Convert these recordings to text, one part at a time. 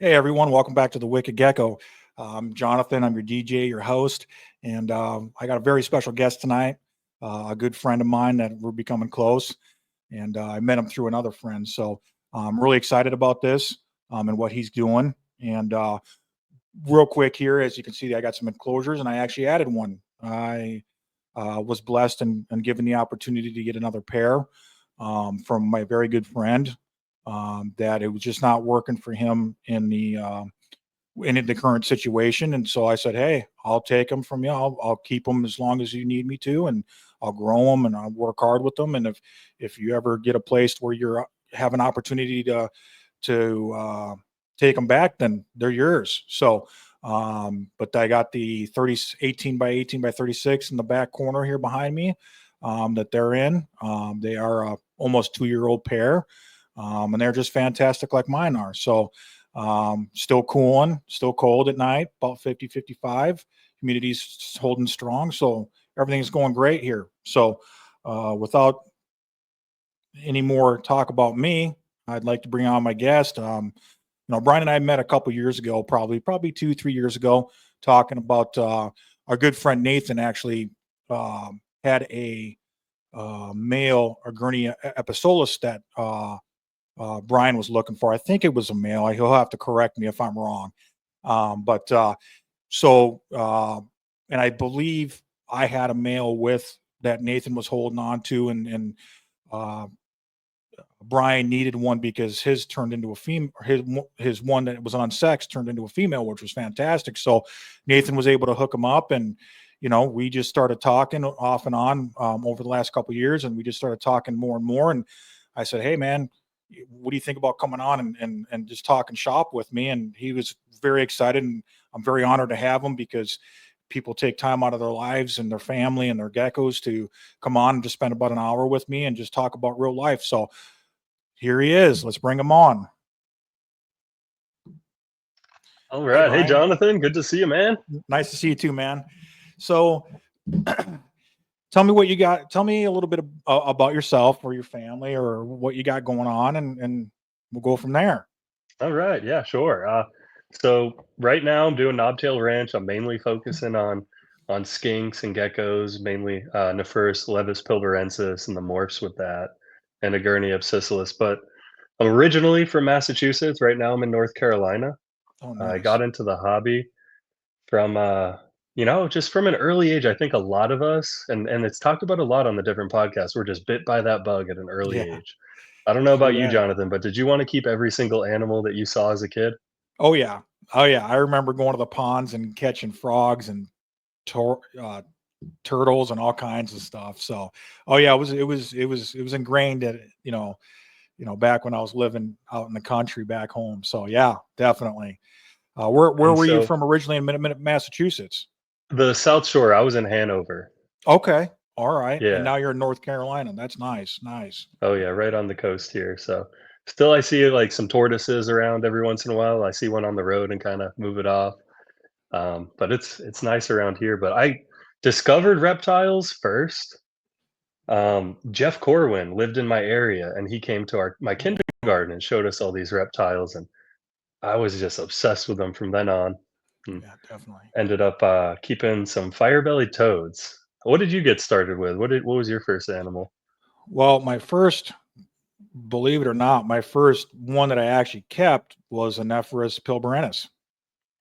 Hey everyone, welcome back to the Wicked Gecko. I'm Jonathan, I'm your DJ, your host, and I got a very special guest tonight, a good friend of mine that we're becoming close, and I met him through another friend. So I'm really excited about this and what he's doing. And real quick here, as you can see, I got some enclosures, and I actually added one. I was blessed and given the opportunity to get another pair from my very good friend. That it was just not working for him in the current situation, and so I said, "Hey, I'll take them from you. I'll keep them as long as you need me to, and I'll grow them and I'll work hard with them. And if you ever get a place where you're have an opportunity to take them back, then they're yours." So, but I got the 30 18 by 18 by 36 in the back corner here behind me that they're in. They are a almost 2-year-old pair, and they're just fantastic like mine are. So, still cooling, still cold at night, about 50, 55. Humidity's holding strong. So everything's going great here. So, without any more talk about me, I'd like to bring on my guest. Brian and I met a couple years ago, probably 2, 3 years ago, talking about our good friend Nathan actually had a male Gurney episolus that Brian was looking for. I think it was a male. He'll have to correct me if I'm wrong. But so, and I believe I had a male with that Nathan was holding on to, and uh, Brian needed one because his turned into a female. His one that was on sex turned into a female, which was fantastic. So Nathan was able to hook him up, and we just started talking off and on over the last couple of years, and we just started talking more and more. And I said, "Hey, man, what do you think about coming on and just talking shop with me?" And he was very excited, and I'm very honored to have him because people take time out of their lives and their family and their geckos to come on and just spend about an hour with me and just talk about real life. So here he is. Let's bring him on. All Hey, right. Hey, Brian. Jonathan. Good to see you, man. Nice to see you too, man. So tell me what you got. Tell me a little bit about yourself or your family or what you got going on, and we'll go from there. All right. Yeah, sure. So right now I'm doing Knobtail Ranch. I'm mainly focusing on skinks and geckos, mainly Nephurus levis pilbarensis and the morphs with that, and Agurnia abscisilis. But I'm originally from Massachusetts. Right now I'm in North Carolina. Oh, I nice. got into the hobby from just from an early age. I think a lot of us, and it's talked about a lot on the different podcasts, we're just bit by that bug at an early Yeah, age. I don't know true about you, that. Jonathan, but did you want to keep every single animal that you saw as a kid? Oh yeah, oh yeah. I remember going to the ponds and catching frogs and turtles and all kinds of stuff. So, oh yeah, it was ingrained at back when I was living out in the country back home. So yeah, definitely. Where And were you so from originally in Massachusetts? the South Shore, I was in Hanover. Okay, all right. And Yeah. now you're in North Carolina. That's nice, nice. Oh yeah, right on the coast here. So still I see like some tortoises around every once in a while. I see one on the road and kind of move it off. But it's nice around here. But I discovered reptiles first. Jeff Corwin lived in my area, and he came to our my Oh, kindergarten and showed us all these reptiles, and I was just obsessed with them from then on. And yeah, definitely. ended up keeping some fire-bellied toads. What did you get started with? What was your first animal? Well, believe it or not, my first one that I actually kept was a Nephris pilbarensis.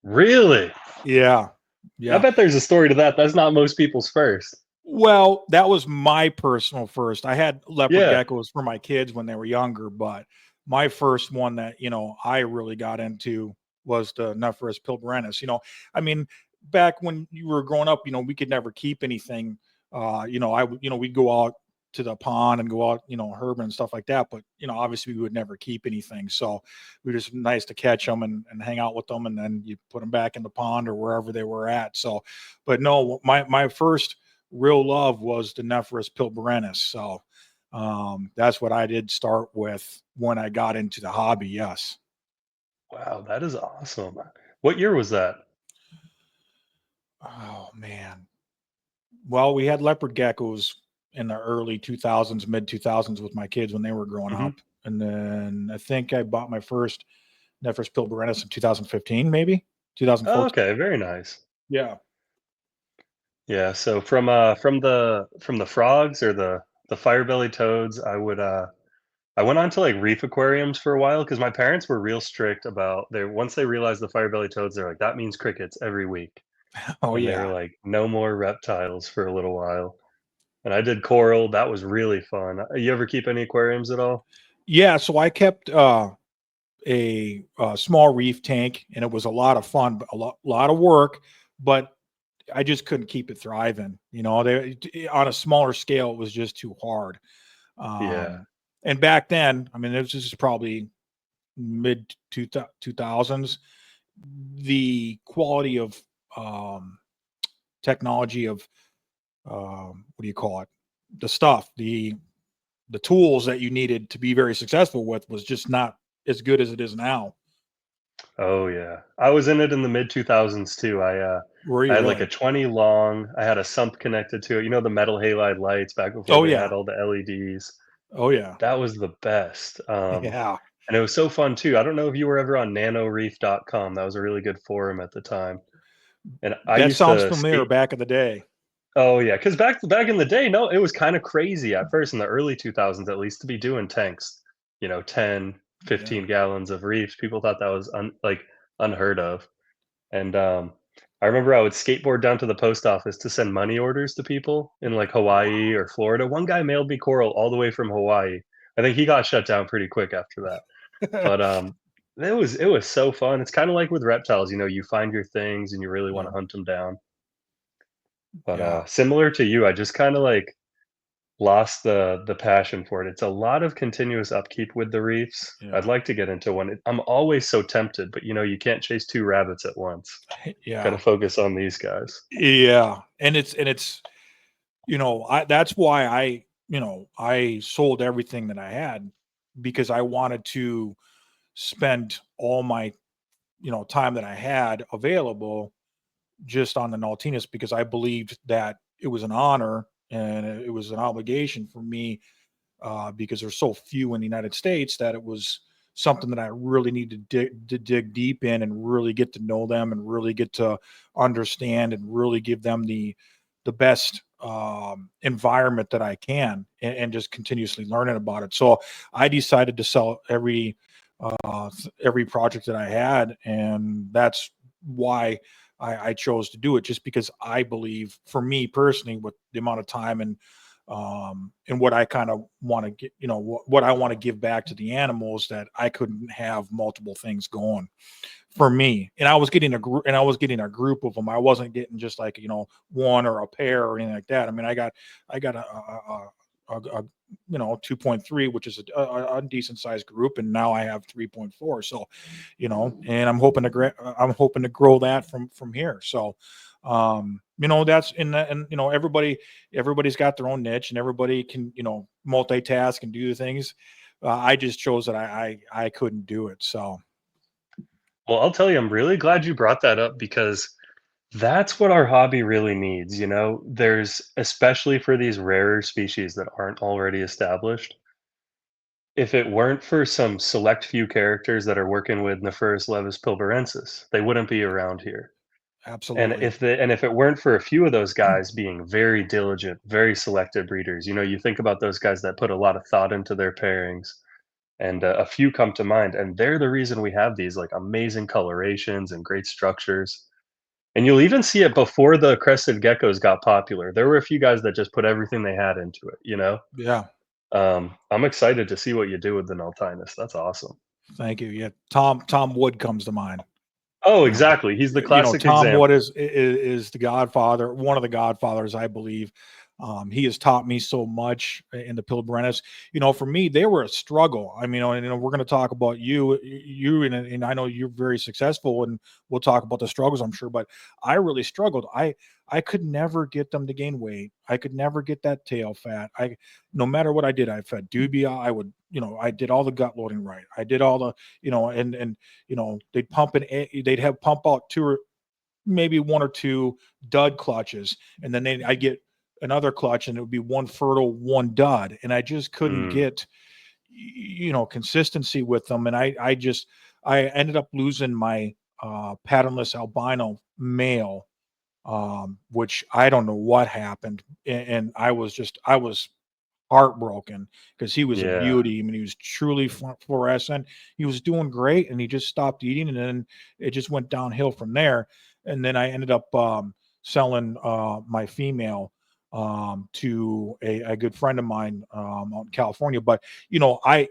Really? Yeah, I yeah. bet there's a story to that. That's not most people's first. Well, that was my personal first. I had leopard Yeah. geckos for my kids when they were younger, but my first one that I really got into was the Nephris pilbarensis. I mean, back when you were growing up, we could never keep anything. We'd go out to the pond and go out, herbing and stuff like that. But obviously, we would never keep anything. So it was just nice to catch them and hang out with them, and then you put them back in the pond or wherever they were at. So, but no, my first real love was the Nephris pilbarensis. So that's what I did start with when I got into the hobby. Yes. Wow, that is awesome. What year was that? Oh man. Well, we had leopard geckos in the early 2000s, mid 2000s with my kids when they were growing Hmm. up. And then I think I bought my first Nephris Pilberensis in 2015, maybe Oh, 2014. okay, very nice. Yeah. Yeah, so from the frogs or the fire-bellied toads, I went on to like reef aquariums for a while because my parents were real strict about their once they realized the fire-bellied toads, they're like, that means crickets every week. Oh And they were yeah. like, no more reptiles for a little while. And I did coral, that was really fun. You ever keep any aquariums at all? Yeah. So I kept a small reef tank, and it was a lot of fun, but lot of work. But I just couldn't keep it thriving. On a smaller scale, it was just too hard. Yeah. And back then, I mean, this is probably mid 2000s. The quality of um, technology of what do you call it? The stuff, the tools that you needed to be very successful with was just not as good as it is now. Oh yeah. I was in it in the mid 2000s too. Were I you had like a really? 20 long, I had a sump connected to it. You know the metal halide lights back before Oh they yeah. had all the LEDs. Oh yeah. That was the best. Yeah. And it was so fun too. I don't know if you were ever on nanoreef.com. That was a really good forum at the time. And I That used sounds to familiar skate. back in the day. Oh yeah, because back in the day, no, it was kind of crazy at first in the early 2000s at least to be doing tanks, 10, Yeah. 15 gallons of reefs. People thought that was unheard of. And I remember I would skateboard down to the post office to send money orders to people in like Hawaii Wow. or Florida. One guy mailed me coral all the way from Hawaii. I think he got shut down pretty quick after that. But it was so fun. It's kind of like with reptiles, you find your things and you really want Yeah. to hunt them down. But Yeah. similar to you, I just kind of like lost the passion for it. It's a lot of continuous upkeep with the reefs. I'd Yeah. like to get into one. I'm always so tempted, but you can't chase two rabbits at once. Got to Yeah. focus on these guys. Yeah. And it's I that's why I sold everything that I had because I wanted to spend all my, time that I had available just on the Nautinus because I believed that it was an honor and it was an obligation for me because there's so few in the United States that it was something that I really need to dig deep in and really get to know them and really get to understand and really give them the best environment that I can and just continuously learning about it. So I decided to sell every project that I had, and that's why I chose to do it. Just because I believe, for me personally, with the amount of time and what I kind of want to get, what I want to give back to the animals, that I couldn't have multiple things going for me. And I was getting a group of them. I wasn't getting just like, one or a pair or anything like that. I mean, I got a 2.3, which is a decent sized group, and now I have 3.4. So, and I'm hoping to grow that from here. So, that's and everybody's got their own niche, and everybody can multitask and do things. I just chose that I couldn't do it. So Well, I'll tell you, I'm really glad you brought that up because that's what our hobby really needs. There's especially for these rarer species that aren't already established. If it weren't for some select few characters that are working with Nephris levis pilbarensis, they wouldn't be around here. And absolutely. if it weren't for a few of those guys being very diligent, very selective breeders, you think about those guys that put a lot of thought into their pairings, and a few come to mind, and they're the reason we have these like amazing colorations and great structures. And you'll even see it before the crested geckos got popular. There were a few guys that just put everything they had into it. Yeah. I'm excited to see what you do with the Naltinus. That's awesome. Thank you. Yeah. Tom Wood comes to mind. Oh, You know, exactly. He's the classic Tom Wood example. is the godfather, one of the godfathers, I believe. He has taught me so much in the Pilbrennis. For me, they were a struggle. I mean, and we're going to talk about you, and I know you're very successful, and we'll talk about the struggles, I'm sure. But I really struggled. I could never get them to gain weight. I could never get that tail fat. No matter what I did, I fed dubia. I did all the gut loading right. I did all the, and they'd have pump out two or maybe one or two dud clutches, and then I get another clutch, and it would be one fertile, one dud, and I just couldn't Mm, get consistency with them. And I ended up losing my patternless albino male, which I don't know what happened. And I was heartbroken because he was a Yeah. beauty. I mean, he was truly fluorescent. He was doing great, and he just stopped eating, and then it just went downhill from there. And then I ended up selling my female to a good friend of mine out in California. But I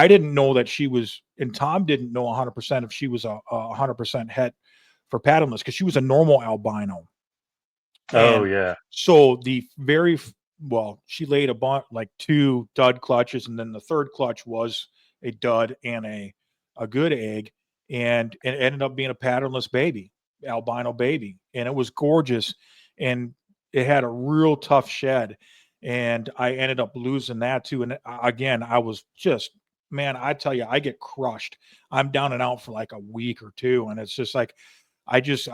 didn't know that she was, and Tom didn't know 100% if she was a 100% het for patternless because she was a normal albino. Oh And yeah. so well, she laid a bunch like two dud clutches, and then the third clutch was a dud and a good egg, and it ended up being a patternless baby, albino baby, and it was gorgeous, and it had a real tough shed, and I ended up losing that too. And again, I was just, man, I tell you, I get crushed. I'm down and out for like a week or two, and it's just like I just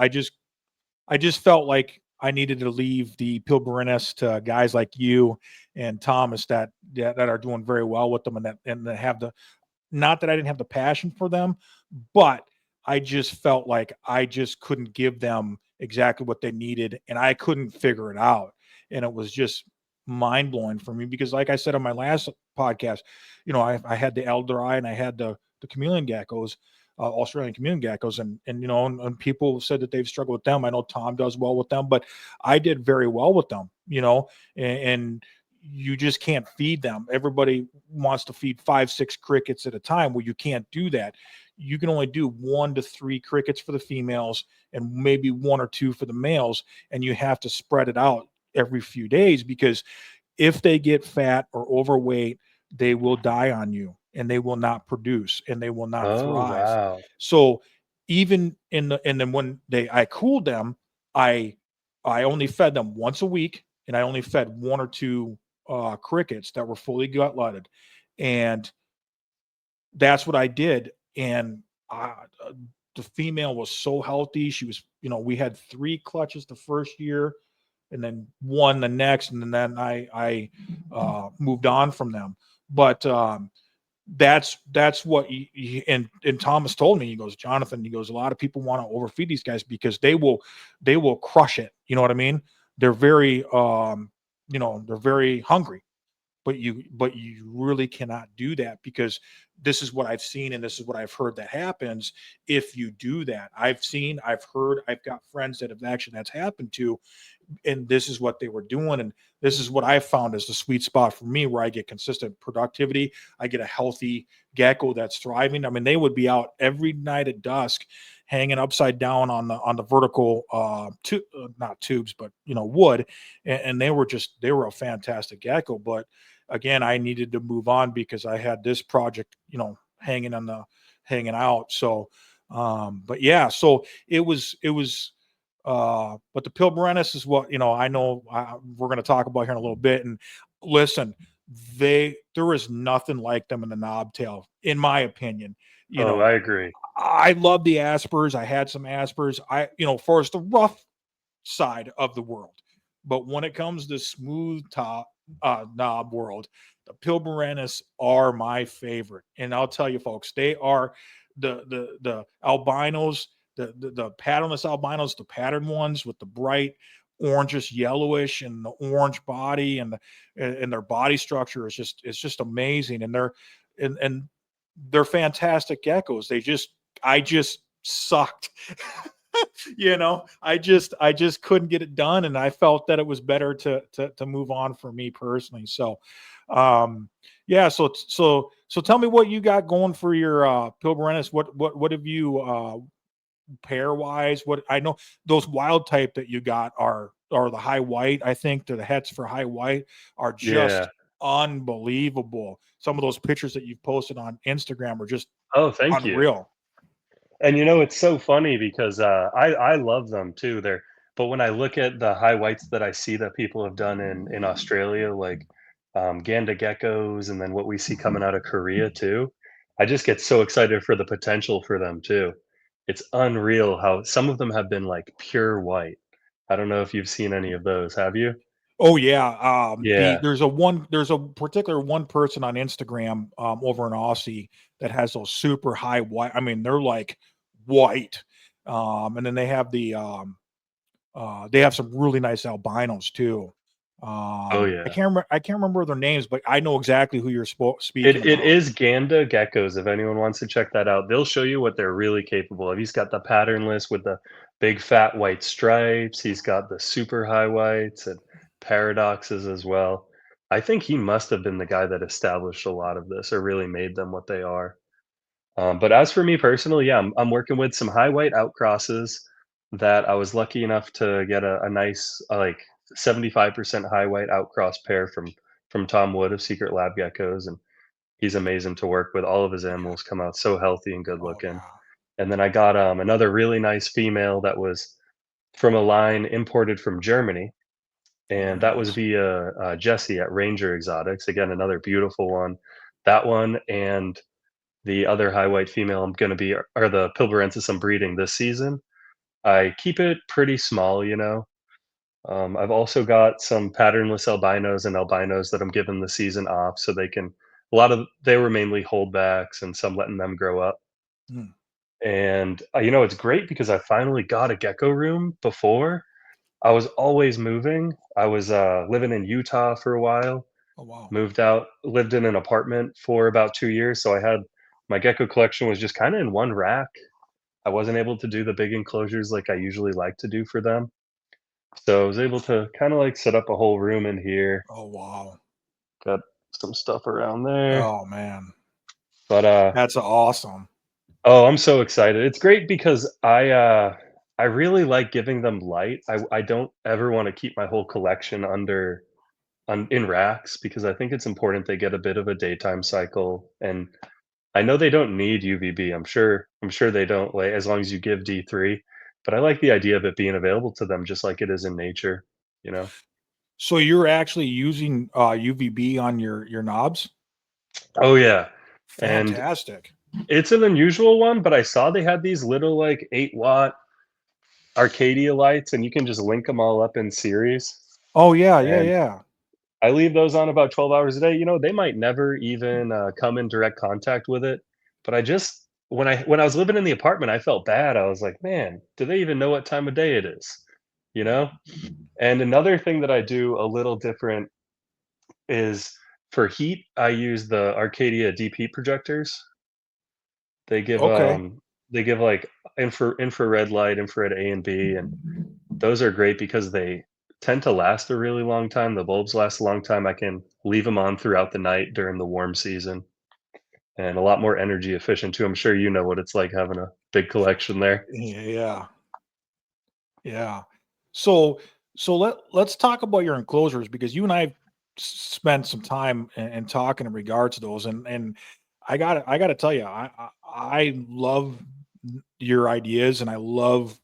felt like I needed to leave the Pilberinus to guys like you and Thomas that are doing very well with them, and that have the, not that I didn't have the passion for them, but I just felt like I just couldn't give them exactly what they needed, and I couldn't figure it out. And it was just mind blowing for me because, like I said on my last podcast, I had the Eldrai and I had the chameleon geckos, Australian chameleon geckos, and people said that they've struggled with them. I know Tom does well with them, but I did very well with them, and you just can't feed them. Everybody wants to feed 5, 6 crickets at a time. Well, you can't do that. You can only do 1 to 3 crickets for the females and maybe 1 or 2 for the males. And you have to spread it out every few days because if they get fat or overweight, they will die on you and they will not produce and they will not Oh thrive. wow. So even and then when I cooled them, I I only fed them once a week and I only fed 1 or 2 crickets that were fully gut lighted. And that's what I did. And the female was so healthy. She was, we had 3 clutches the first year and then one the next. And then I moved on from them. But that's what and Thomas told me. He goes, Jonathan, he goes, a lot of people want to overfeed these guys because they will crush it. You know what I mean? They're very they're very hungry, but you really cannot do that because this is what I've seen and this is what I've heard that happens if you do that. I've heard, I've got friends that have actually that's happened to, and this is what they were doing, and this is what I found is the sweet spot for me where I get consistent productivity. I get a healthy gecko that's thriving. I mean, they would be out every night at dusk hanging upside down on the vertical not tubes but wood, and they were a fantastic gecko. But again, I needed to move on because I had this project hanging out. So but yeah, so it was but the Pilberinus is what I know we're going to talk about here in a little bit. And listen, there is nothing like them in the knobtail, in my opinion. You Oh, know, I agree. I love the aspers. I had some aspers. For the rough side of the world, but when it comes to smooth top knob world, the Pilberinus are my favorite. And I'll tell you, folks, they are the albinos, the patternless albinos, the pattern ones with the bright orangish yellowish and the orange body and their body structure is just amazing. And they're fantastic geckos. I just sucked. I just couldn't get it done, and I felt that it was better to move on for me personally. So yeah, so tell me what you got going for your Pilberinus. What have you pair wise? What I know, those wild type that you got are the high white. I think they're the hets for high white are Yeah. just unbelievable. Some of those pictures that you've posted on Instagram are just Oh, thank you. unreal. And it's so funny because I love them too. But when I look at the high whites that I see that people have done in Australia, like Ganda geckos, and then what we see coming out of Korea too, I just get so excited for the potential for them too. It's unreal how some of them have been like pure white. I don't know if you've seen any of those. Have you? Oh yeah. Yeah. There's a particular one person on Instagram over in Aussie that has those super high white. I mean, they're like white. And then they have some really nice albinos too. Oh yeah. I can't remember their names, but I know exactly who you're speaking It about. is Ganda geckos, if anyone wants to check that out. They'll show you what they're really capable of. He's got the patternless with the big fat white stripes. He's got the super high whites and paradoxes as well. I think he must have been the guy that established a lot of this or really made them what they are. But as for me personally, yeah, I'm working with some high white outcrosses that I was lucky enough to get a nice like 75% high white outcross pair from Tom Wood of Secret Lab Geckos, and he's amazing to work with. All of his Yeah. animals come out so healthy and good Oh looking. yeah. And then I got another really nice female that was from a line imported from Germany, Oh, and very that was nice. via Jesse at Ranger Exotics. Again, another beautiful one. That one and the other high white female I'm gonna be are the Pilbarensis I'm breeding this season. I keep it pretty small, you know. I've also got some patternless albinos and albinos that I'm giving the season off so they can a lot of they were mainly holdbacks and some letting them grow up. Mm. And it's great because I finally got a gecko room before. I was always moving. I was living in Utah for a while, Oh wow. moved out, lived in an apartment for about 2 years. So I had my gecko collection was just kind of in one rack. I wasn't able to do the big enclosures like I usually like to do for them. So I was able to kind of like set up a whole room in here. Oh wow. Got some stuff around there. Oh man. But That's awesome. oh, I'm so excited. It's great because I really like giving them light. I don't ever want to keep my whole collection in racks because I think it's important they get a bit of a daytime cycle. And I know they don't need UVB. I'm sure they don't like as long as you give D3. But I like the idea of it being available to them just like it is in nature, you know. So you're actually using UVB on your knobs? Oh yeah. And Fantastic. it's an unusual one, but I saw they had these little like 8-watt Arcadia lights and you can just link them all up in series. Oh yeah, yeah, And yeah. I leave those on about 12 hours a day. They might never even come in direct contact with it. But I just when I was living in the apartment, I felt bad. I was like, man, do they even know what time of day it is? You know? And another thing that I do a little different is for heat, I use the Arcadia deep heat projectors. They give Okay. they give like infrared light, infrared A and B, and those are great because they tend to last a really long time. The bulbs last a long time. I can leave them on throughout the night during the warm season and a lot more energy efficient too. I'm sure you know what it's like having a big collection there. Yeah. Yeah. So let's talk about your enclosures because you and I spent some time and talking in regards to those and I got to tell you I love your ideas and I love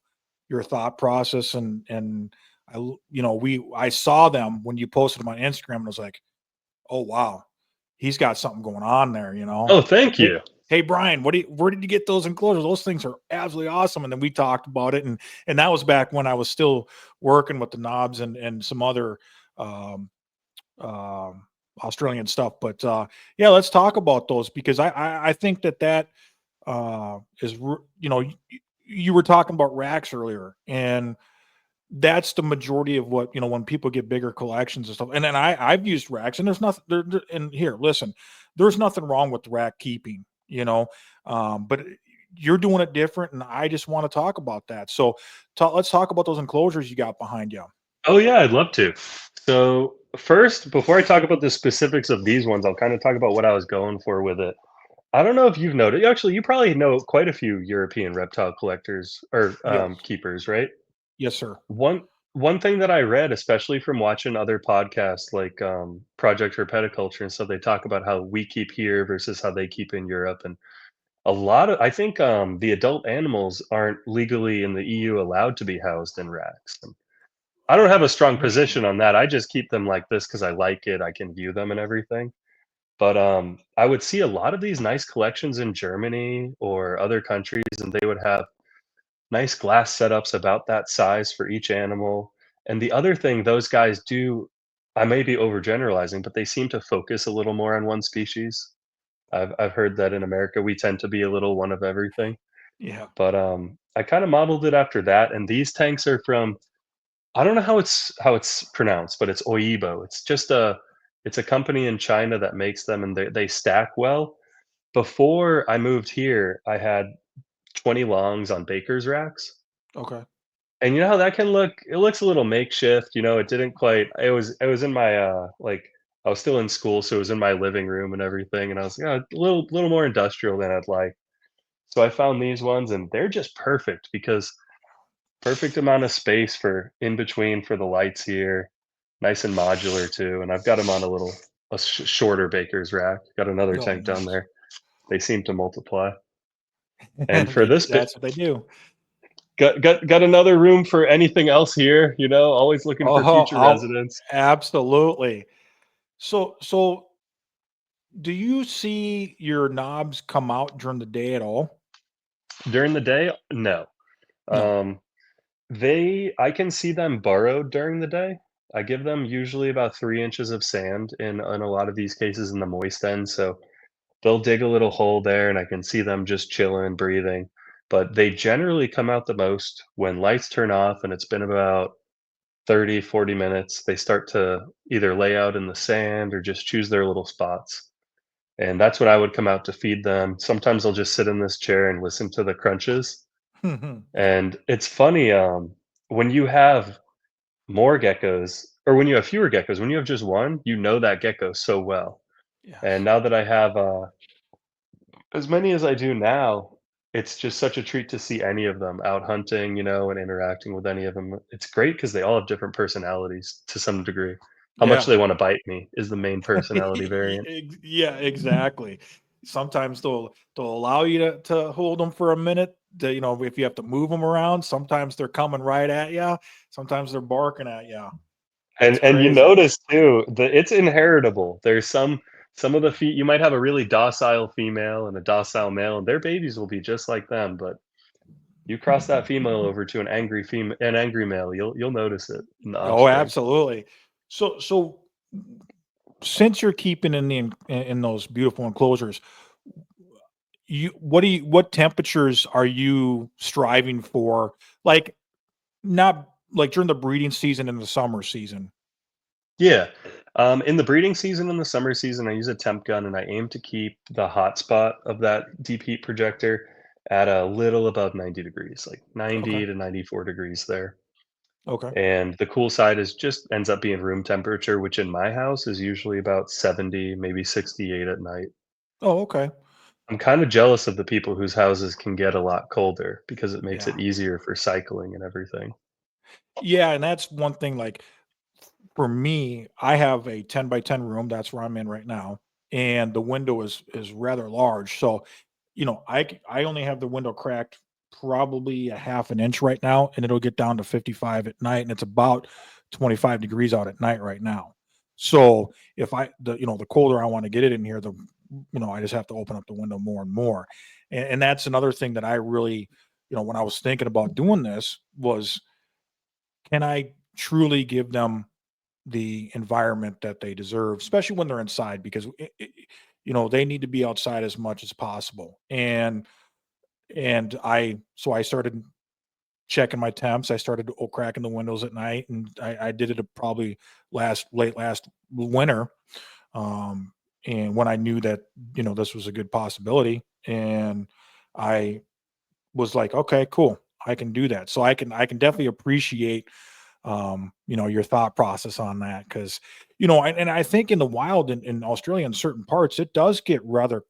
your thought process and I saw them when you posted them on Instagram and I was like, "Oh wow. He's got something going on there, you know." Oh, thank Hey, you. hey Brian, where did you get those enclosures? Those things are absolutely awesome. And then we talked about it and that was back when I was still working with the knobs and some other um um Australian stuff. But yeah, let's talk about those because I think that you were talking about racks earlier and that's the majority of what when people get bigger collections and stuff. And then I've used racks, and there's nothing And here, listen, there's nothing wrong with rack keeping, but you're doing it different, and I just want to talk about that. So, let's talk about those enclosures you got behind you. Oh yeah, I'd love to. So first, before I talk about the specifics of these ones, I'll kind of talk about what I was going for with it. I don't know if you've noticed. Actually, you probably know quite a few European reptile collectors or Yes, keepers, right? yes, sir. One one thing that I read, especially from watching other podcasts like Project Herpetoculture and stuff, they talk about how we keep here versus how they keep in Europe, and I think the adult animals aren't legally in the EU allowed to be housed in racks. And I don't have a That's strong interesting. position on that. I just keep them like this because I like it. I can view them and everything. But I would see a lot of these nice collections in Germany or other countries, and they would have nice glass setups about that size for each animal. And the other thing those guys do I may be overgeneralizing, but they seem to focus a little more on one species. I've heard that in America, we tend to be a little one of everything, Yeah. but, I kinda modeled it after that, and these tanks are from I don't know how it's pronounced, but it's Oyibo. It's a company in China that makes them, and they stack well. Before I moved here, I had 20 longs on baker's racks, Okay. and you know how that can look? It looks a little makeshift, it didn't quite it was in my, I was still in school, so it was in my living room and everything, and I was like, "Oh, a little more industrial than I'd like." So I found these ones, and they're just perfect because perfect amount of space for in between for the lights here, nice and modular too, and I've got them on a shorter baker's rack. Got another Oh, tank down nice. there. They seem to multiply. And for They, this bit, that's what they do. got another room for anything else here, always looking for Oh, future I'll, residents. absolutely. So do you see your knobs come out during the day at all? During the day, no. No. Um, I can see them burrowed during the day. I give them usually about 3 inches of sand in a lot of these cases in the moist end, so they'll dig a little hole there, and I can see them just chilling, breathing, but they generally come out the most when lights turn off and it's been about 30, 40 minutes. They start to either lay out in the sand or just choose their little spots, and that's when I would come out to feed them. Sometimes I'll just sit in this chair and listen to the crunches, Yeah. and it's funny, when you have more geckos or when you have fewer geckos, when you have just one, you know that gecko so well, and Yes. now that I have, as many as I do now, it's just such a treat to see any of them out hunting, and interacting with any of them. It's great because they all have different personalities to some degree. How much Yeah. they wanna bite me is the main personality variant. Yeah, exactly. Sometimes they'll allow you to hold them for a minute. If you have to move them around, sometimes they're coming right at you. Sometimes they're barking at you. It's And you crazy. notice too, it's inheritable. There's some of the you might have a really docile female and a docile male, and their babies will be just like them, but you cross that female over to an angry male, you'll notice it in the Oh, offspring. absolutely. So since you're keeping in those beautiful enclosures, what temperatures are you striving for? Like not like during the breeding season and the summer season. Yeah. In the breeding season and the summer season, I use a temp gun and I aim to keep the hot spot of that deep heat projector at a little above 90 degrees, like Okay. 90 to 94 degrees there. Okay. And the cool side is just ends up being room temperature, which in my house is usually about 70, maybe 68 at night. Oh, okay. I'm kind of jealous of the people whose houses can get a lot colder because it makes it Yeah. easier for cycling and everything. Yeah, and that's one thing, like, for me, I have a 10 by 10 room, that's where I'm in right now, and the window is rather large, so, I only have the window cracked probably a half an inch right now, and it'll get down to 55 at night, and it's about 25 degrees out at night right now. So, if the colder I wanna get it in here, I just have to open up the window more and more, and that's another thing that I really when I was thinking about doing this was, can I truly give them the environment that they deserve, especially when they're inside, because they need to be outside as much as possible. And I started checking my temps. I started cracking the windows at night, and I did it probably late last winter. Um, and when I knew that this was a good possibility, and I was like, okay, cool, I can do that. So I can definitely appreciate your thought process on that because, and I think in the wild in Australia, in certain parts, it does get rather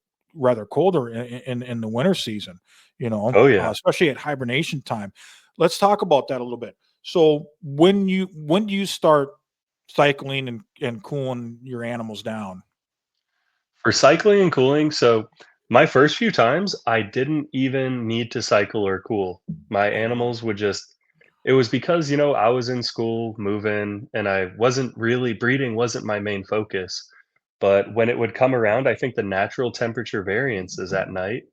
colder in the winter season, Oh yeah. especially at hibernation time. Let's talk about that a little bit. So when do you start cycling and cooling your animals down? For cycling and cooling, so my first few times, I didn't even need to cycle or cool. My Oh, wow. animals would just it was because, I was in school, moving, and I wasn't really breeding wasn't my main focus. But when it would come around, I think the natural temperature variances at night,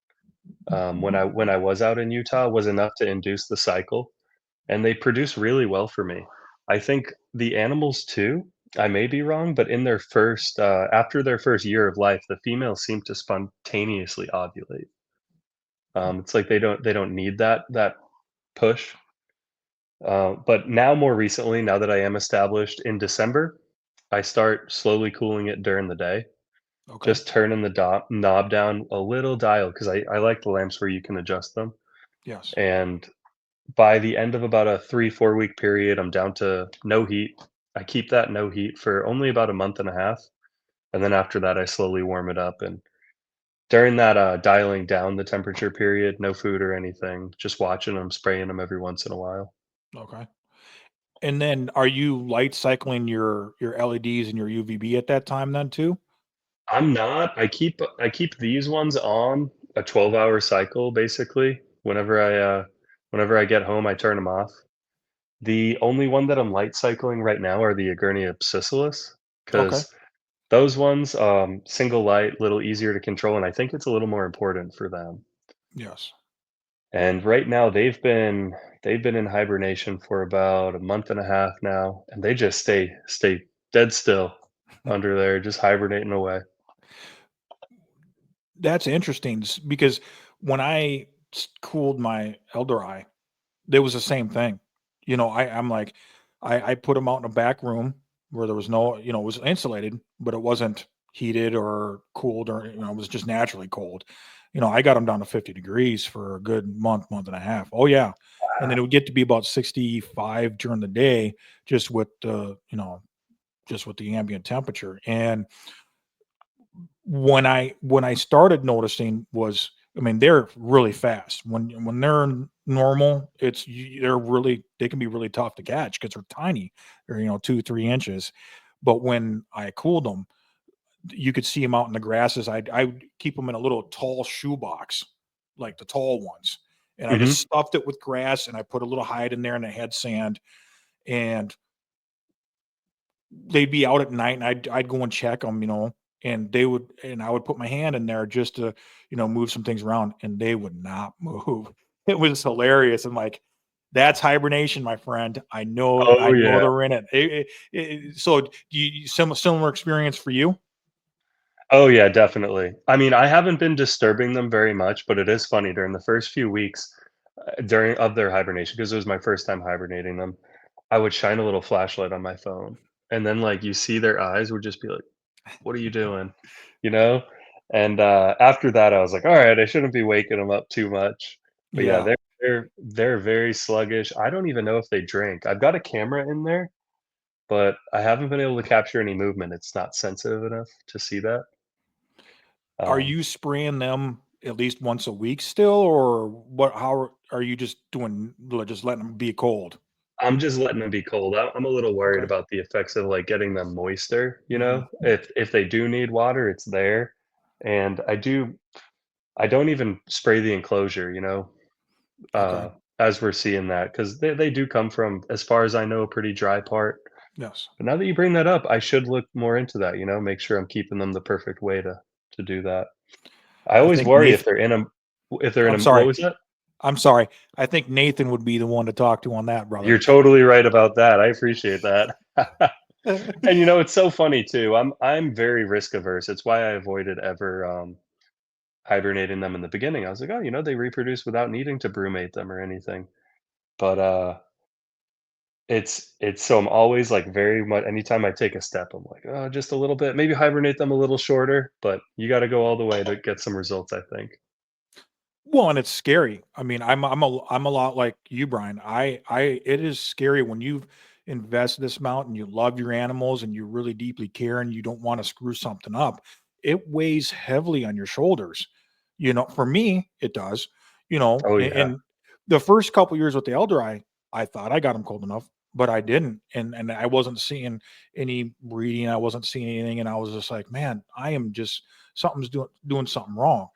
when I was out in Utah was enough to induce the cycle, and they produce really well for me. I think the animals too, I may be wrong, but in their first after their first year of life, the females seem to spontaneously ovulate. It's like they don't need that push. But now more recently, now that I am established in December, I start slowly cooling it during the day, Okay. just turning the knob down a little dial because I like the lamps where you can adjust them. Yes. And by the end of about a 3-4 week period, I'm down to no heat. I keep that no heat for only about a month and a half. And then after that, I slowly warm it up. And during that dialing down the temperature period, no food or anything, just watching them, spraying them every once in a while. Okay. And then are you light cycling your LEDs and your UVB at that time then too? I'm not. I keep these ones on a 12-hour cycle basically. Whenever I get home, I turn them off. The only one that I'm light cycling right now are the Agurnia abscisilis Okay. because those ones, single light, little easier to control, and I think it's a little more important for them. Yes. And right now they've been in hibernation for about a month and a half now, and they just stay dead still under there, just hibernating away. That's interesting because when I cooled my elder eye, there was the same thing. I'm like, I put them out in a back room where there was no, it was insulated, but it wasn't heated or cooled or, it was just naturally cold. I got them down to 50 degrees for a good month, month and a half. Oh yeah. And then it would get to be about 65 during the day, just with the, just with the ambient temperature. And when I started noticing was, I mean, they're really fast. When they're normal, they can be really tough to catch because they're tiny. They're 2-3 inches. But when I cooled them, you could see them out in the grasses. I keep them in a little tall shoe box, like the tall ones, and I Mhm. just stuffed it with grass and I put a little hide in there and it had sand. And they'd be out at night and I'd go and check them, and I would put my hand in there just to, move some things around and they would not move. It was hilarious. I'm like, that's hibernation, my friend. I Oh, know yeah. they're in it. So do similar experience for you? Oh, yeah, definitely. I mean, I haven't been disturbing them very much, but it is funny during the first few weeks, during of their hibernation, because it was my first time hibernating them, I would shine a little flashlight on my phone, and then, like, you see their eyes would just be like, "What are you doing?" You know? And, after that, I was like, "Alright, I shouldn't be waking them up too much." But, yeah, Yeah. they're very sluggish. I don't even know if they drink. I've got a camera in there, but I haven't been able to capture any movement. It's not sensitive enough to see that. Are Um you spraying them at least once a week still, or what? How are you just doing? Just letting them be cold? I'm just letting them be cold. I'm a little worried Okay. about the effects of, like, getting them moister, you Hmm. know? If they do need water, it's there, and I don't even spray the enclosure, Okay. uh, as we're seeing that because they do come from, as far as I know, a pretty dry part. Yes. But now that you bring that up, I should look more into that, make sure I'm keeping them the perfect way to do that. I I always think worry Nathan. if they're in I'm a what sorry. was that? I'm sorry. I think Nathan would be the one to talk to on that, You're brother. totally right about that. I appreciate that. And it's so funny too. I'm very risk averse. It's why I avoided ever hibernating them in the beginning. I was like, oh, they reproduce without needing to brumate them or anything. But it's so I'm always like very much anytime I take a step, I'm like, oh, just a little bit, maybe hibernate them a little shorter, but you got to go all the way to get some results, I think. Well, and it's scary. I mean, I'm a lot like you, Brian. It is scary when you've invested this amount and you love your animals and you really deeply care and you don't want to screw something up. It weighs heavily on your shoulders. For me, it does. Oh yeah. And the first couple years with the elder, I thought I got them cold enough, but I didn't, and I wasn't seeing any breeding. I wasn't seeing anything, and I was just like, man, I am just something's doing something wrong.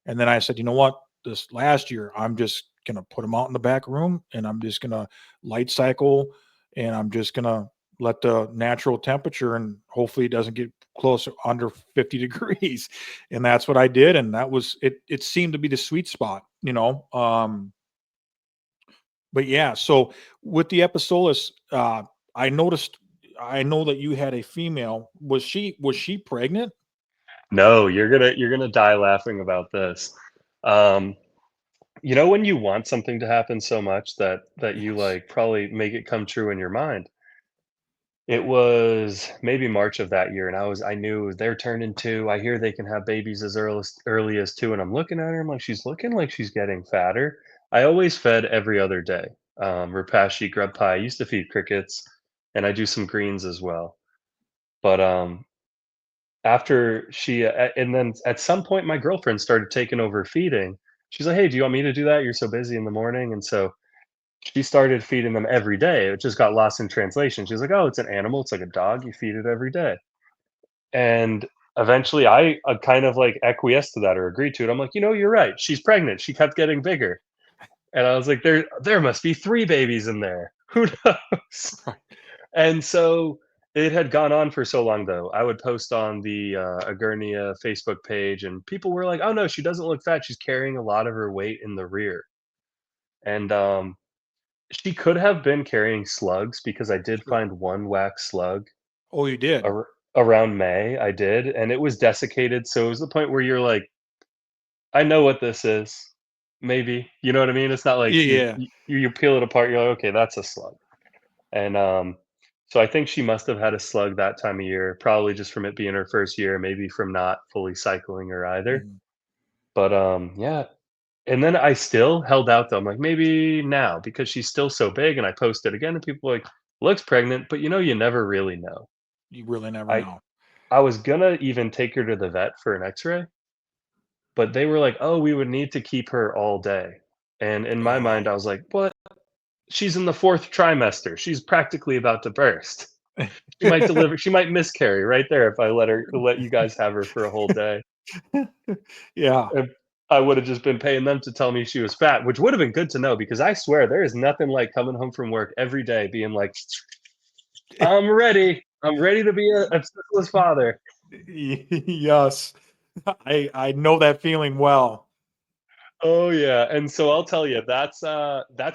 And then I said, you know what? This last year, I'm just gonna put them out in the back room, and I'm just gonna light cycle, and I'm just gonna let the natural temperature, and hopefully it doesn't get closer under 50 degrees. And that's what I did, and that was it. It seemed to be the sweet spot. But yeah, so with the Episolus, I noticed I know that you had a female. Was she pregnant? No, you're gonna die laughing about this. Um, you know when you want something to happen so much that you, Yes. like, probably make it come true in your mind? It was maybe March of that year, and I knew they're turning 2, I hear they can have babies as early as 2, and I'm looking at her, I'm like, "She's looking like she's getting fatter." I always fed every other day, Repashy, grub pie, I used to feed crickets, and I do some greens as well. But, after she and then at some point, my girlfriend started taking over feeding. She's like, "Hey, do you want me to do that? You're so busy in the morning." And so she started feeding them every day. It just got lost in translation. She's like, "Oh, it's an animal. It's like a dog. You feed it every day." And eventually, I kind of like acquiesced to that or agreed to it. I'm like, you're right. She's pregnant. She kept getting bigger, and I was like, there must be 3 babies in there. Who knows? And so it had gone on for so long, though. I would post on the Agurnia Facebook page, and people were like, "Oh no, she doesn't look fat. She's carrying a lot of her weight in the rear." And she could have been carrying slugs because I did Sure. find one wax slug Oh, you did? around May. I did, and it was desiccated. So it was the point where you're like, I know what this is. Maybe you know what I mean. It's not like Yeah. you peel it apart. You're like, okay, that's a slug. And so I think she must have had a slug that time of year, probably just from it being her first year, maybe from not fully cycling her either. Mhm. But yeah. And then I still held out though. I'm like, maybe now because she's still so big. And I posted again, and people were like, looks pregnant, but you never really know. You really never I know. I was gonna even take her to the vet for an X-ray, but they were like, oh, we would need to keep her all day. And in my mind, Oh. I was like, what? She's in the fourth trimester. She's practically about to burst. She might miscarry right there if I let you guys have her for a whole day. Yeah. And I would have just been paying them to tell me she was fat, which would have been good to know because I swear there is nothing like coming home from work every day being like, "I'm ready. I'm ready to be a toothless father." Yes. I know that feeling well. Oh, yeah, and so I'll tell you, that's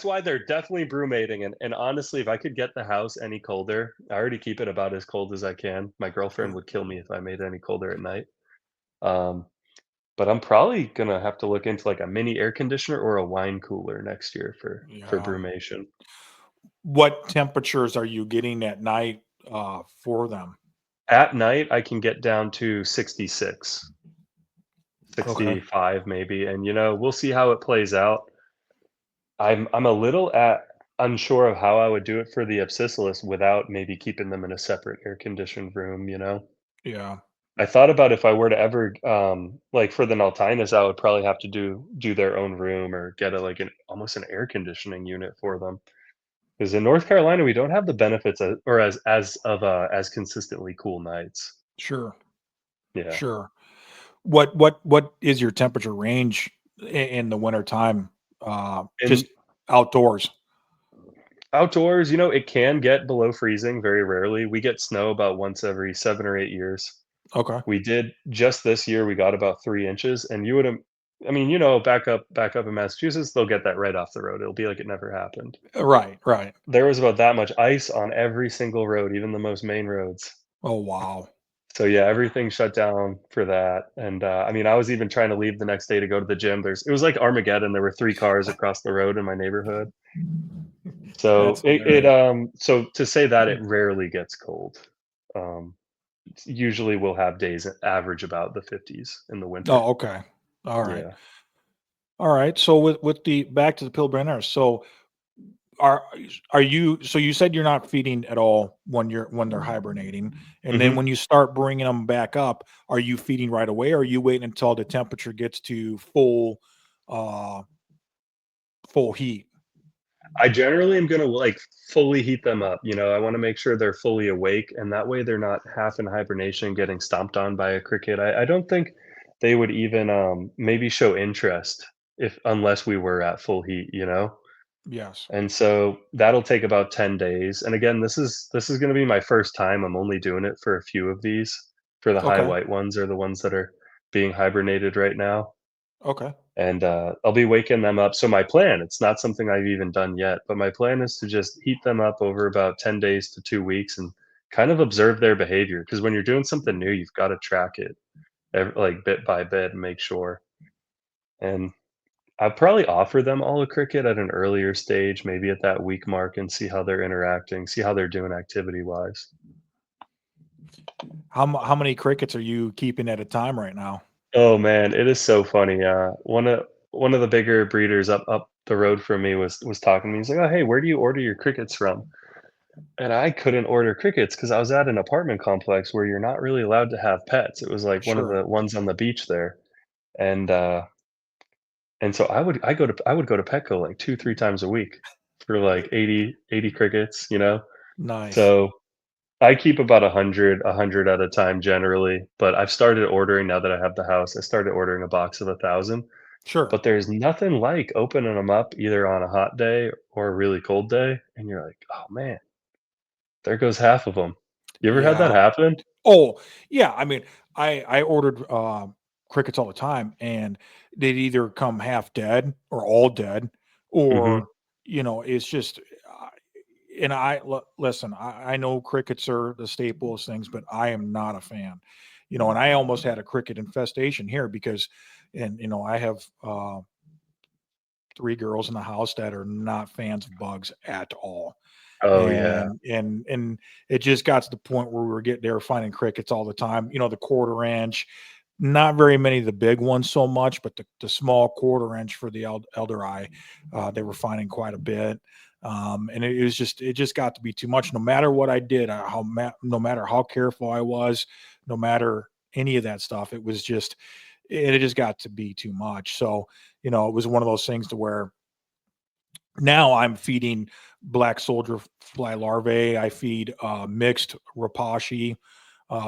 why they're definitely brumating, and honestly, if I could get the house any colder, I already keep it about as cold as I can. My girlfriend Sure. would kill me if I made it any colder at night. Um, but I'm probably gonna have to look into, like, a mini air conditioner or a wine cooler next year for Yeah. brumation. What temperatures are you getting at night, for them? At night, I can get down to 66, Okay. 65 maybe, and, we'll see how it plays out. I'm a little unsure of how I would do it for the abscissillus without maybe keeping them in a separate air-conditioned room. Yeah. I thought about if I were to ever, like, for the Naltinus, I would probably have to do their own room or get like, an almost an air conditioning unit for them. Because in North Carolina, we don't have the benefits or as consistently cool nights. Sure. Yeah. Sure. What is your temperature range in the wintertime, And just outdoors? outdoors, it can get below freezing very rarely. We get snow about once every 7 or 8 years. Okay. We did just this year, we got about 3 inches, and I mean, back up in Massachusetts, they'll get that right off the road. It'll be like it never happened. Right, right. There was about that much ice on every single road, even the most main roads. Oh, wow. So yeah, everything shut down for that. And I mean, I was even trying to leave the next day to go to the gym. It was like Armageddon. There were 3 cars across the road in my neighborhood. So That's hilarious. so to say that it rarely gets cold. Um, Usually we'll have days that average about the 50s in the winter. Oh, okay. Alright. Yeah. Alright, so with the back to the Pilbara, so are are you so you said you're not feeding at all when they're hibernating, and then Mhm. when you start bringing them back up, are you feeding right away, or are you waiting until the temperature gets to uh, full heat? I generally am gonna, like, fully heat them up, I wanna make sure they're fully awake, and that way they're not half in hibernation getting stomped on by a cricket. I don't think they would even, maybe show interest if unless we were at full heat. Yes. And so that'll take about 10 days, and again, this is gonna be my first time, I'm only doing it for a few of these, for the high Okay. white ones are the ones that are being hibernated right now. Okay. And I'll be waking them up. So my plan, it's not something I've even done yet, but my plan is to just heat them up over about 10 days to 2 weeks and kind of observe their behavior, because when you're doing something new, you've got to track it like bit by bit and make sure. And I'd probably offer them all a cricket at an earlier stage, maybe at that week mark, and see how they're interacting, see how they're doing activity wise. How many crickets are you keeping at a time right now? Oh man, it is so funny. One of the bigger breeders up the road from me was talking to me. He's like, "Oh, hey, where do you order your crickets from?" And I couldn't order crickets because I was at an apartment complex where you're not really allowed to have pets. It was like one of Sure. the ones on the beach there, and and so I would go to Petco like 2, 3 times a week for like 80 crickets, you know? Nice. So, I keep about 100 at a time generally, but I've started ordering now that I have the house. I started ordering a box of 1,000, Sure. but there's nothing like opening them up either on a hot day or a really cold day, and you're like, "Oh, man, there goes half of them." You ever had that Yeah. happen? Oh, yeah, I mean, I ordered, crickets all the time, and they'd either come half dead or all dead, Mhm. or, it's just, and listen, I know crickets are the staple of things, but I am not a fan, and I almost had a cricket infestation here because I have, 3 girls in the house that are not fans of bugs at all. Oh, yeah. And it just got to the point where they were finding crickets all the time, the quarter inch, not very many of the big ones so much, but the small quarter inch for the elder eye, they were finding quite a bit. And it just got to be too much. No matter what I did, no matter how careful I was, no matter any of that stuff, it just got to be too much. So, it was one of those things to where now I'm feeding black soldier fly larvae. I feed mixed rapashi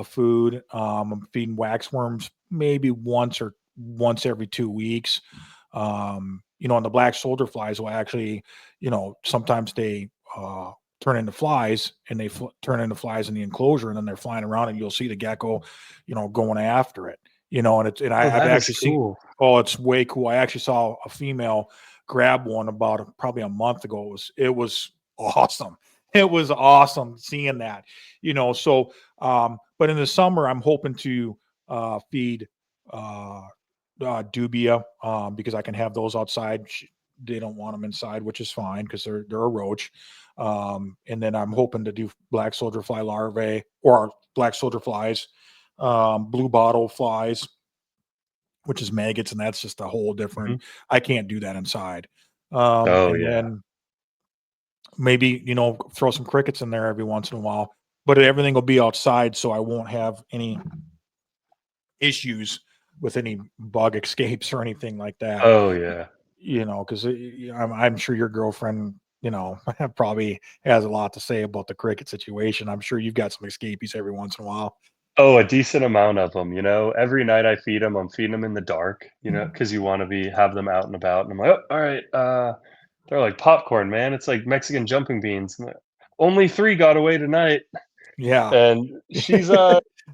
food. I'm feeding waxworms maybe once every 2 weeks. And the black soldier flies will actually, sometimes they turn into flies and they turn into flies in the enclosure, and then they're flying around, and you'll see the gecko, going after it. Oh, I've that is actually seen. cool. Oh, it's way cool. I actually saw a female grab one about probably a month ago. It was awesome. It was awesome seeing that. So but in the summer I'm hoping to feed uh dubia, because I can have those outside. They don't want them inside, which is fine because they're a roach. And then I'm hoping to do black soldier fly larvae or black soldier flies, blue bottle flies, which is maggots, and that's just a whole different. Mhm. I can't do that inside. Oh, And yeah. then maybe throw some crickets in there every once in a while, but everything will be outside, so I won't have any issues with any bug escapes or anything like that. Oh, yeah. Because I'm sure your girlfriend, probably has a lot to say about the cricket situation. I'm sure you've got some escapees every once in a while. Oh, a decent amount of them. Every night I feed them. I'm feeding them in the dark, because you wanna have them out and about, and I'm like, "Oh, alright, they're like popcorn, man, it's like Mexican jumping beans." I'm like, "Only 3 got away tonight." Yeah. And she's,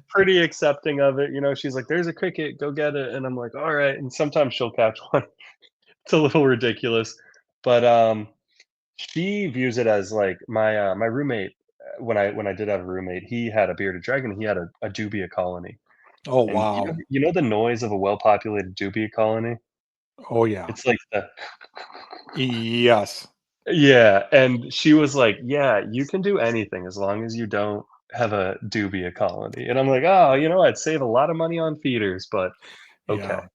pretty accepting of it, she's like, "There's a cricket, go get it," and I'm like, "Alright," and sometimes she'll catch one. It's a little ridiculous, but, she views it as, like, my roommate, when I did have a roommate, he had a bearded dragon, he had a dubia colony. Oh, And wow. you know the noise of a well-populated dubia colony? Oh, yeah. It's like the Yes. Yeah, and she was like, "Yeah, you can do anything as long as you don't have a dubia colony." And I'm like, "Oh, I'd save a lot of money on feeders, but okay." Yeah.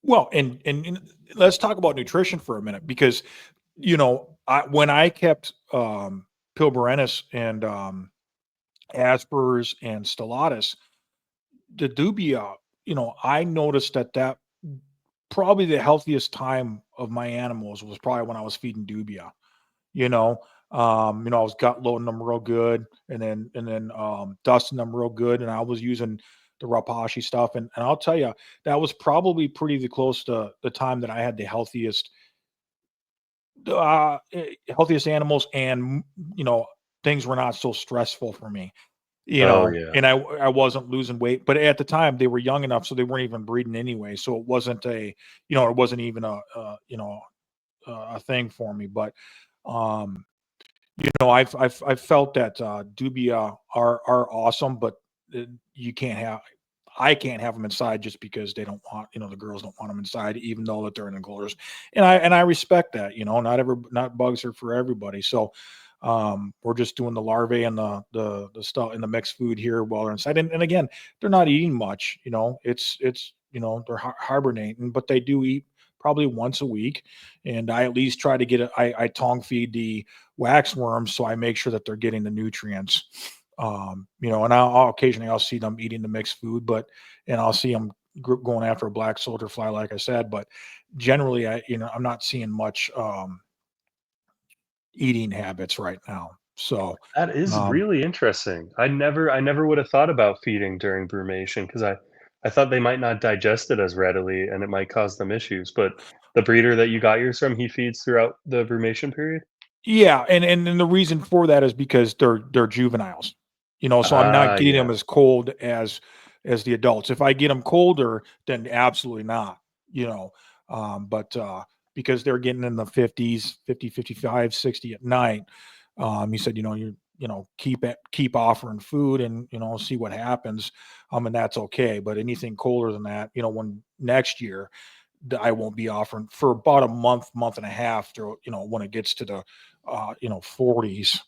Well, and let's talk about nutrition for a minute because, when I kept, Pilberennis and, Aspers and Stellatus, the dubia, I noticed that probably the healthiest time of my animals was probably when I was feeding dubia, you know. I was gut loading them real good, and then dusting them real good, and I was using the Rapashi stuff, and I'll tell you, that was probably pretty close to the time that I had the healthiest animals, and things were not so stressful for me, Oh, yeah. and I wasn't losing weight, but at the time they were young enough, so they weren't even breeding anyway. So it wasn't even a thing for me. But um, I've felt that dubia are awesome, but you can't have. I can't have them inside just because they don't want, the girls don't want them inside, even though that they're in enclosures, and I respect that. Not bugs are for everybody. So we're just doing the larvae and the stuff in the mixed food here while they're inside. And again, they're not eating much. They're hibernating, but they do eat probably once a week. And I at least try to get it. I tongue feed the wax worms, so I make sure that they're getting the nutrients. And I'll occasionally I'll see them eating the mixed food, and I'll see them going after a black soldier fly, like I said. But generally, I'm not seeing much eating habits right now. So, That is um, really interesting. I never would have thought about feeding during brumation because I thought they might not digest it as readily and it might cause them issues. But the breeder that you got yours from, he feeds throughout the brumation period? yeah, and the reason for that is because they're juveniles, so I'm not Ah, getting them yeah. as cold as the adults. If I get them colder, then absolutely not, you know. But because they're getting in the 50s, 50, 55, 60 at night, he said, keep offering food and see what happens, and that's okay. But anything colder than that, when next year I won't be offering for about a month and a half through, when it gets to the 40s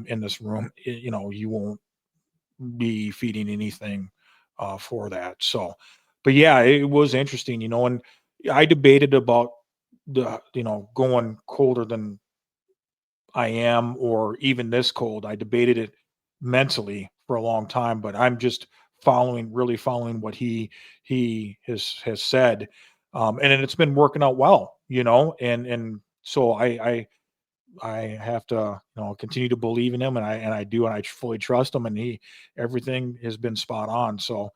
in this room, you won't be feeding anything for that. So, but yeah, it was interesting, and I debated about going colder than I am, or even this cold. I debated it mentally for a long time, but I'm just really following what he has said, and it's been working out well, and so I have to, continue to believe in him, and I do, and I fully trust him, and everything has been spot on. So,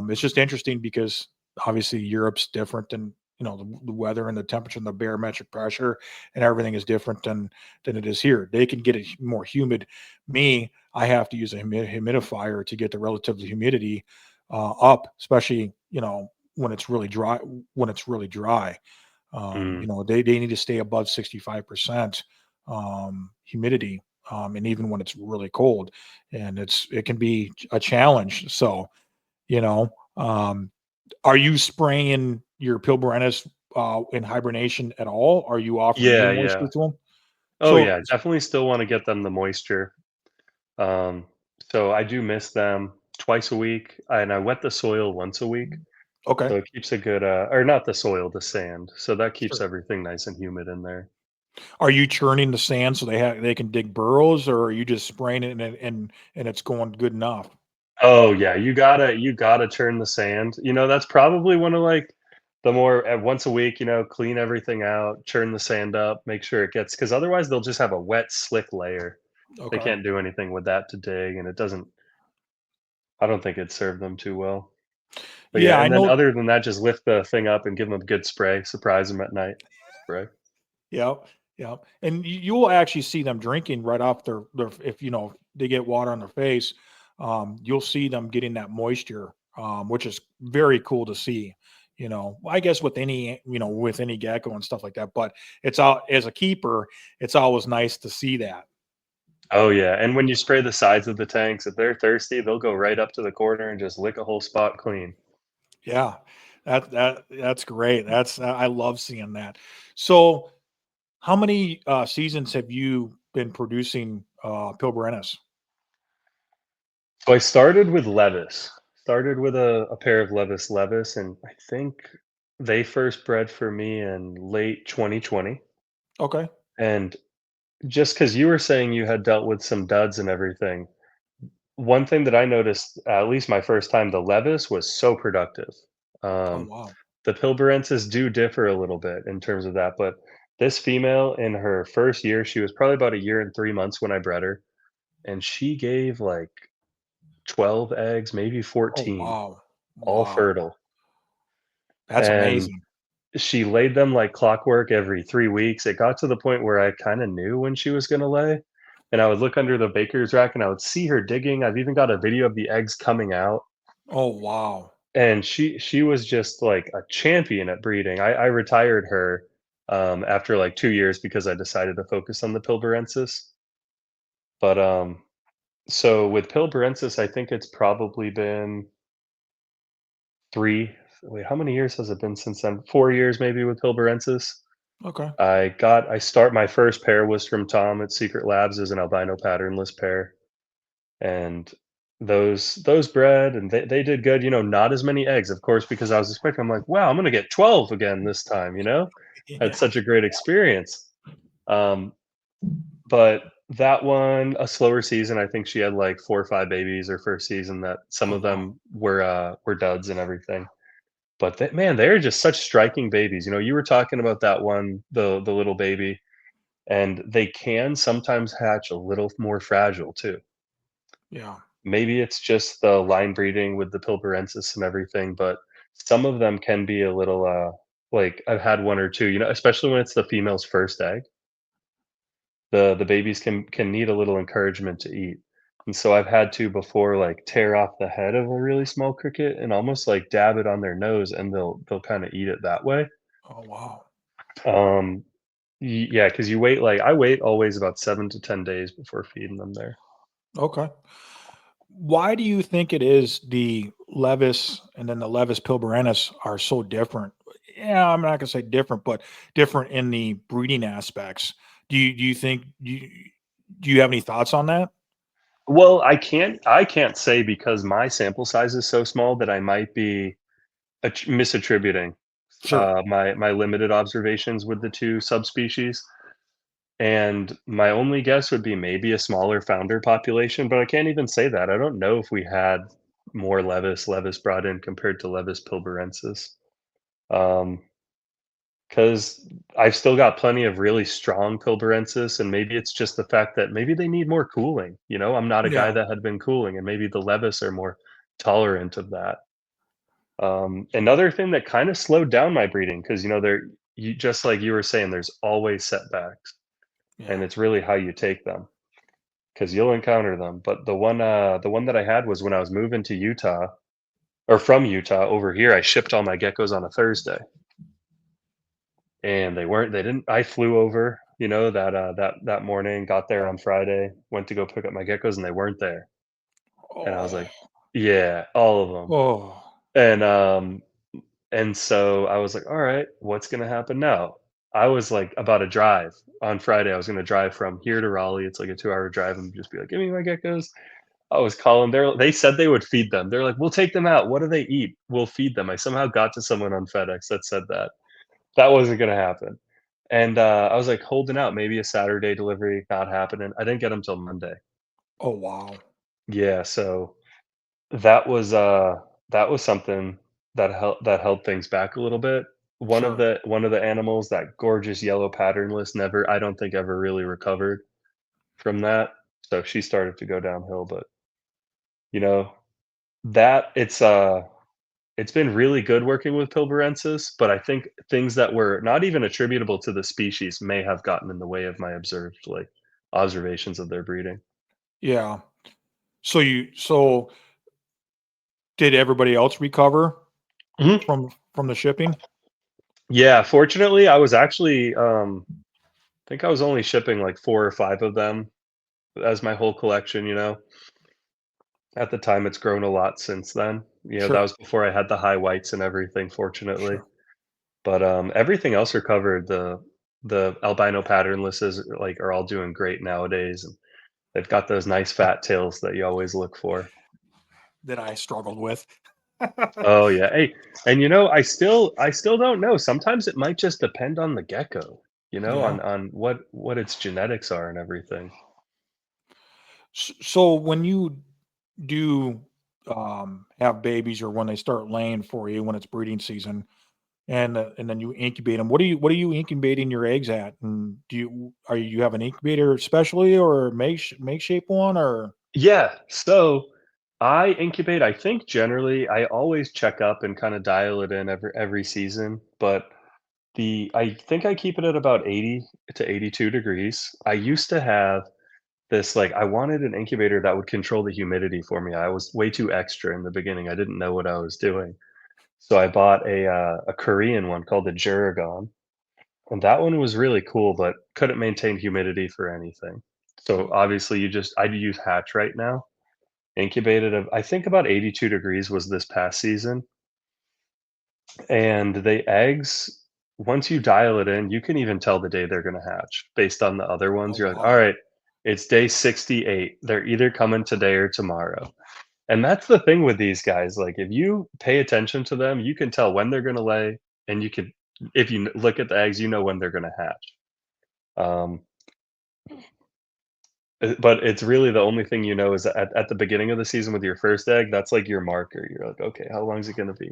it's just interesting because obviously Europe's different than the weather and the temperature and the barometric pressure and everything is different than it is here. They can get it more humid. Me, I have to use a humidifier to get the relative humidity up, especially when it's really dry. When it's really dry, Mm. they need to stay above 65% humidity, and even when it's really cold, and it can be a challenge. So, you know, um, are you spraying your Pilbarennis in hibernation at all? Are you offering any Yeah, moisture yeah. to them? Oh, So, yeah, definitely still wanna get them the moisture. Um, so I do miss them twice a week, and I wet the soil once a week, okay, so it keeps a good, or not the soil, the sand, so that keeps sure. everything nice and humid in there. Are you churning the sand so they can dig burrows, or are you just spraying it and it's going good enough? Oh, yeah, you gotta turn the sand. That's probably one of, like, the more once a week, clean everything out, churn the sand up, make sure it gets, because otherwise they'll just have a wet, slick layer. They Okay. can't do anything with that to dig, and I don't think it served them too well. But yeah, Yeah, I and then know. other than that, just lift the thing up and give them a good spray, surprise them at night. Spray. Yep, yep, and you'll actually see them drinking right off their if, they get water on their face, you'll see them getting that moisture, which is very cool to see, I guess with any gecko and stuff like that, but it's all as a keeper, it's always nice to see that. Oh, yeah, and when you spray the sides of the tanks, if they're thirsty, they'll go right up to the corner and just lick a whole spot clean. Yeah, that's great. I love seeing that. So, how many, seasons have you been producing, Pilbarennis? So I started with Levis. Started with a pair of Levis, and I think they first bred for me in late 2020. Okay. And just because you were saying you had dealt with some duds and everything, one thing that I noticed, at least my first time, the Levis was so productive. Oh, Um, wow. the Pilbarensis do differ a little bit in terms of that, but this female in her first year, she was probably about a year and 3 months when I bred her, and she gave like 12 eggs, maybe Oh, 14, wow. all Wow. fertile. That's And amazing. she laid them like clockwork every 3 weeks. It got to the point where I kind of knew when she was going to lay. And I would look under the baker's rack and I would see her digging. I've even got a video of the eggs coming out. Oh, wow. And she was just like a champion at breeding. I retired her after like 2 years because I decided to focus on the Pilbarensis. But so with Pilbarensis, I think it's probably been 3 wait, how many years has it been since then? 4 years maybe with Pilbarensis. Okay. I start my first pair was from Tom at Secret Labs as an albino patternless pair, and those bred and they did good, not as many eggs, of course, because I was expecting I'm like, "Wow, I'm gonna get 12 again this time," you know? Had Yeah. such a great experience. Um, but that one, a slower season, I think she had, like, 4 or 5 babies her first season that some Oh of wow. them were duds and everything. But they man, they're just such striking babies, you were talking about that one, the little baby, and they can sometimes hatch a little more fragile too. Yeah. Maybe it's just the line breeding with the Pilbarensis and everything, but some of them can be a little, like, I've had 1 or 2, especially when it's the female's first egg, the babies can need a little encouragement to eat, and so I've had to before, like, tear off the head of a really small cricket and almost, like, dab it on their nose, and they'll kinda eat it that way. Oh wow. Um, yeah, because you wait, like I wait always about 7 to 10 days before feeding them there. Okay. Why do you think it is the Levis and then the Levis pilbarensis are so different? Yeah, I'm not gonna say different, but different in the breeding aspects. Do you think do you have any thoughts on that? Well, I can't say because my sample size is so small that I might be misattributing, Sure. my limited observations with the 2 subspecies, and my only guess would be maybe a smaller founder population, but I can't even say that. I don't know if we had more Levis brought in compared to Levis pilbarensis. Um 'Cause I've still got plenty of really strong Pilbarensis, and maybe it's just the fact that maybe they need more cooling, I'm not a guy Yeah. that had been cooling, and maybe the Levis are more tolerant of that. Another thing that kinda slowed down my breeding, because there you just like you were saying, there's always setbacks, and Yeah. it's really how you take them, because 'cause you'll encounter them, but the one that I had was when I was moving to Utah or from Utah over here, I shipped all my geckos on a Thursday. And they didn't I flew over, that morning, got there on Friday, went to go pick up my geckos, and they weren't there. And I was Oh. like, "Yeah, all of them." Oh. And, so I was like, "Alright, what's gonna happen now?" I was, like, about a drive. On Friday, I was gonna drive from here to Raleigh, it's like a 2-hour drive, and just be like, "Give me my geckos." I was calling they said they would feed them. They're like, "We'll take them out. What do they eat? We'll feed them." I somehow got to someone on FedEx that said that. That wasn't gonna happen. And, I was, like, holding out, maybe a Saturday delivery, not happening. I didn't get them till Monday. Oh wow. Yeah, so that was, uh that was something that held things back a little bit. Sure. One of the animals, that gorgeous yellow patternless, never I don't think ever really recovered from that, so she started to go downhill, but, you know, that it's been really good working with Pilbarensis, but I think things that were not even attributable to the species may have gotten in the way of my observations of their breeding. Yeah. So did everybody else recover Mhm. from the shipping? Yeah, fortunately, I was actually, I think I was only shipping like 4 or 5 of them as my whole collection, you know? At the time, it's grown a lot since then. That Sure. was before I had the high whites and everything, fortunately. Sure. But, everything else recovered. The albino patternlesses, like, are all doing great nowadays. They've got those nice fat tails that you always look for. That I struggled with. Oh, yeah. Hey, and I still don't know. Sometimes it might just depend on the gecko, Yeah. on what its genetics are and everything. So when you do have babies or when they start laying for you when it's breeding season and then you incubate them, what are you incubating your eggs at? And you have an incubator specially or make shape one or Yeah, so I incubate, I think generally I always check up and kinda dial it in every season, but I think I keep it at about 80 to 82 degrees. I used to have this, like I wanted an incubator that would control the humidity for me. I was way too extra in the beginning. I didn't know what I was doing. So I bought a Korean one called the Juragon, and that one was really cool, but couldn't maintain humidity for anything. So obviously I use hatch right now. Incubated I think about 82 degrees was this past season. And the eggs, once you dial it in, you can even tell the day they're gonna hatch based on the other Oh, ones. You're like, "All wow. right, it's day 68. They're either coming today or tomorrow." And that's the thing with these guys, like, if you pay attention to them, you can tell when they're gonna lay, and you could if you look at the eggs, you know when they're gonna hatch. Um, but it's really the only thing you know is at the beginning of the season with your first egg, that's like your marker. You're like, "Okay, how long is it gonna be?"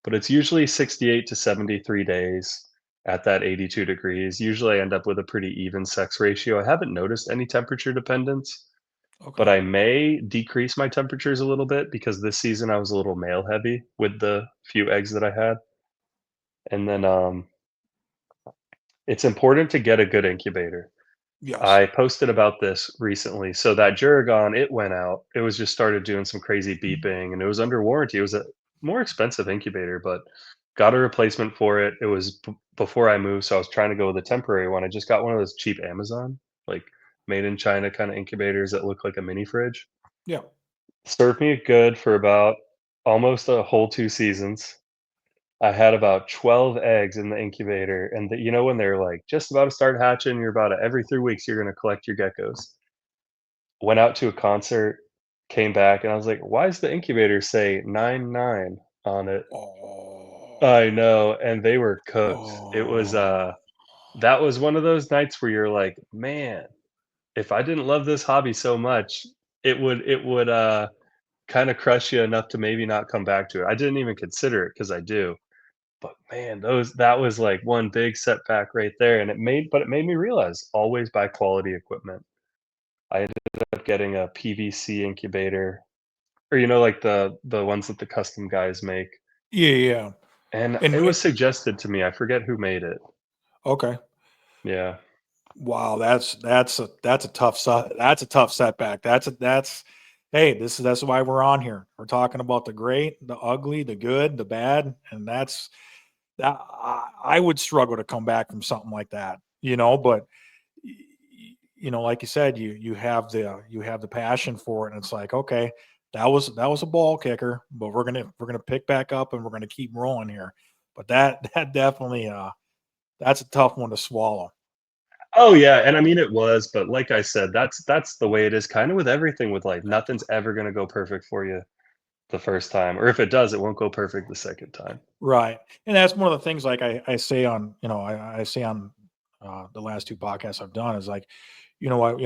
But it's usually 68 to 73 days at that 82 degrees. Usually I end up with a pretty even sex ratio. I haven't noticed any temperature dependence, but Okay. I may decrease my temperatures a little bit because this season I was a little male heavy with the few eggs that I had. And then it's important to get a good incubator. Yes. I posted about this recently. So that Juragon, it went out. It was just started doing some crazy beeping and it was under warranty. It was a more expensive incubator, but got a replacement for it. It was before I moved, so I was trying to go with a temporary one. I just got one of those cheap Amazon, like made in China kind of incubators that look like a mini fridge. Yeah. Served me good for about almost a whole 2 seasons. I had about 12 eggs in the incubator, and when they're, like, just about to start hatching, you're about every 3 weeks, you're gonna collect your geckos. Went out to a concert, came back, and I was like, "Why does the incubator say 9 9 on it?" I Oh. know, and they were cooked. Oh. That was one of those nights where you're like, "Man, if I didn't love this hobby so much, it would kinda crush you enough to maybe not come back to it." I didn't even consider it because I do. But man, those that was like one big setback right there, and it made me realize always buy quality equipment. I ended up getting a PVC incubator, or like the ones that the custom guys make, Yeah, yeah. and it And was suggested to me. I forget who made it. okay. Yeah. Wow, that's a that's a tough setback. That's hey, that's why we're on here. We're talking about the great, the ugly, the good, the bad, and that's that I would struggle to come back from something like that, but like you said, you have the passion for it, and it's like, okay, that was a ball kicker, but we're gonna pick back up and we're gonna keep rolling here. But that definitely that's a tough one to swallow. Oh yeah, and I mean it was, but like I said, that's the way it is kind of with everything with life. Nothing's ever gonna go perfect for you the first time, or if it does, it won't go perfect the second time. Right. And that's one of the things like I say on, I say on the last two podcasts I've done is like, what,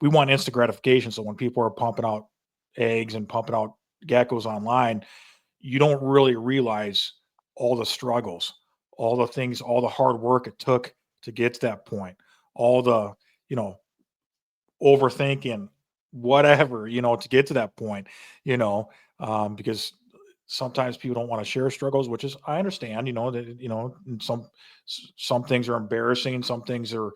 we want instant gratification. So when people are pumping out eggs and pumping out geckos online, you don't really realize all the struggles, all the things, all the hard work it took to get to that point, all the, you know, overthinking, whatever, to get to that point, you know, because sometimes people don't want to share struggles, which is I understand, that and some things are embarrassing, some things are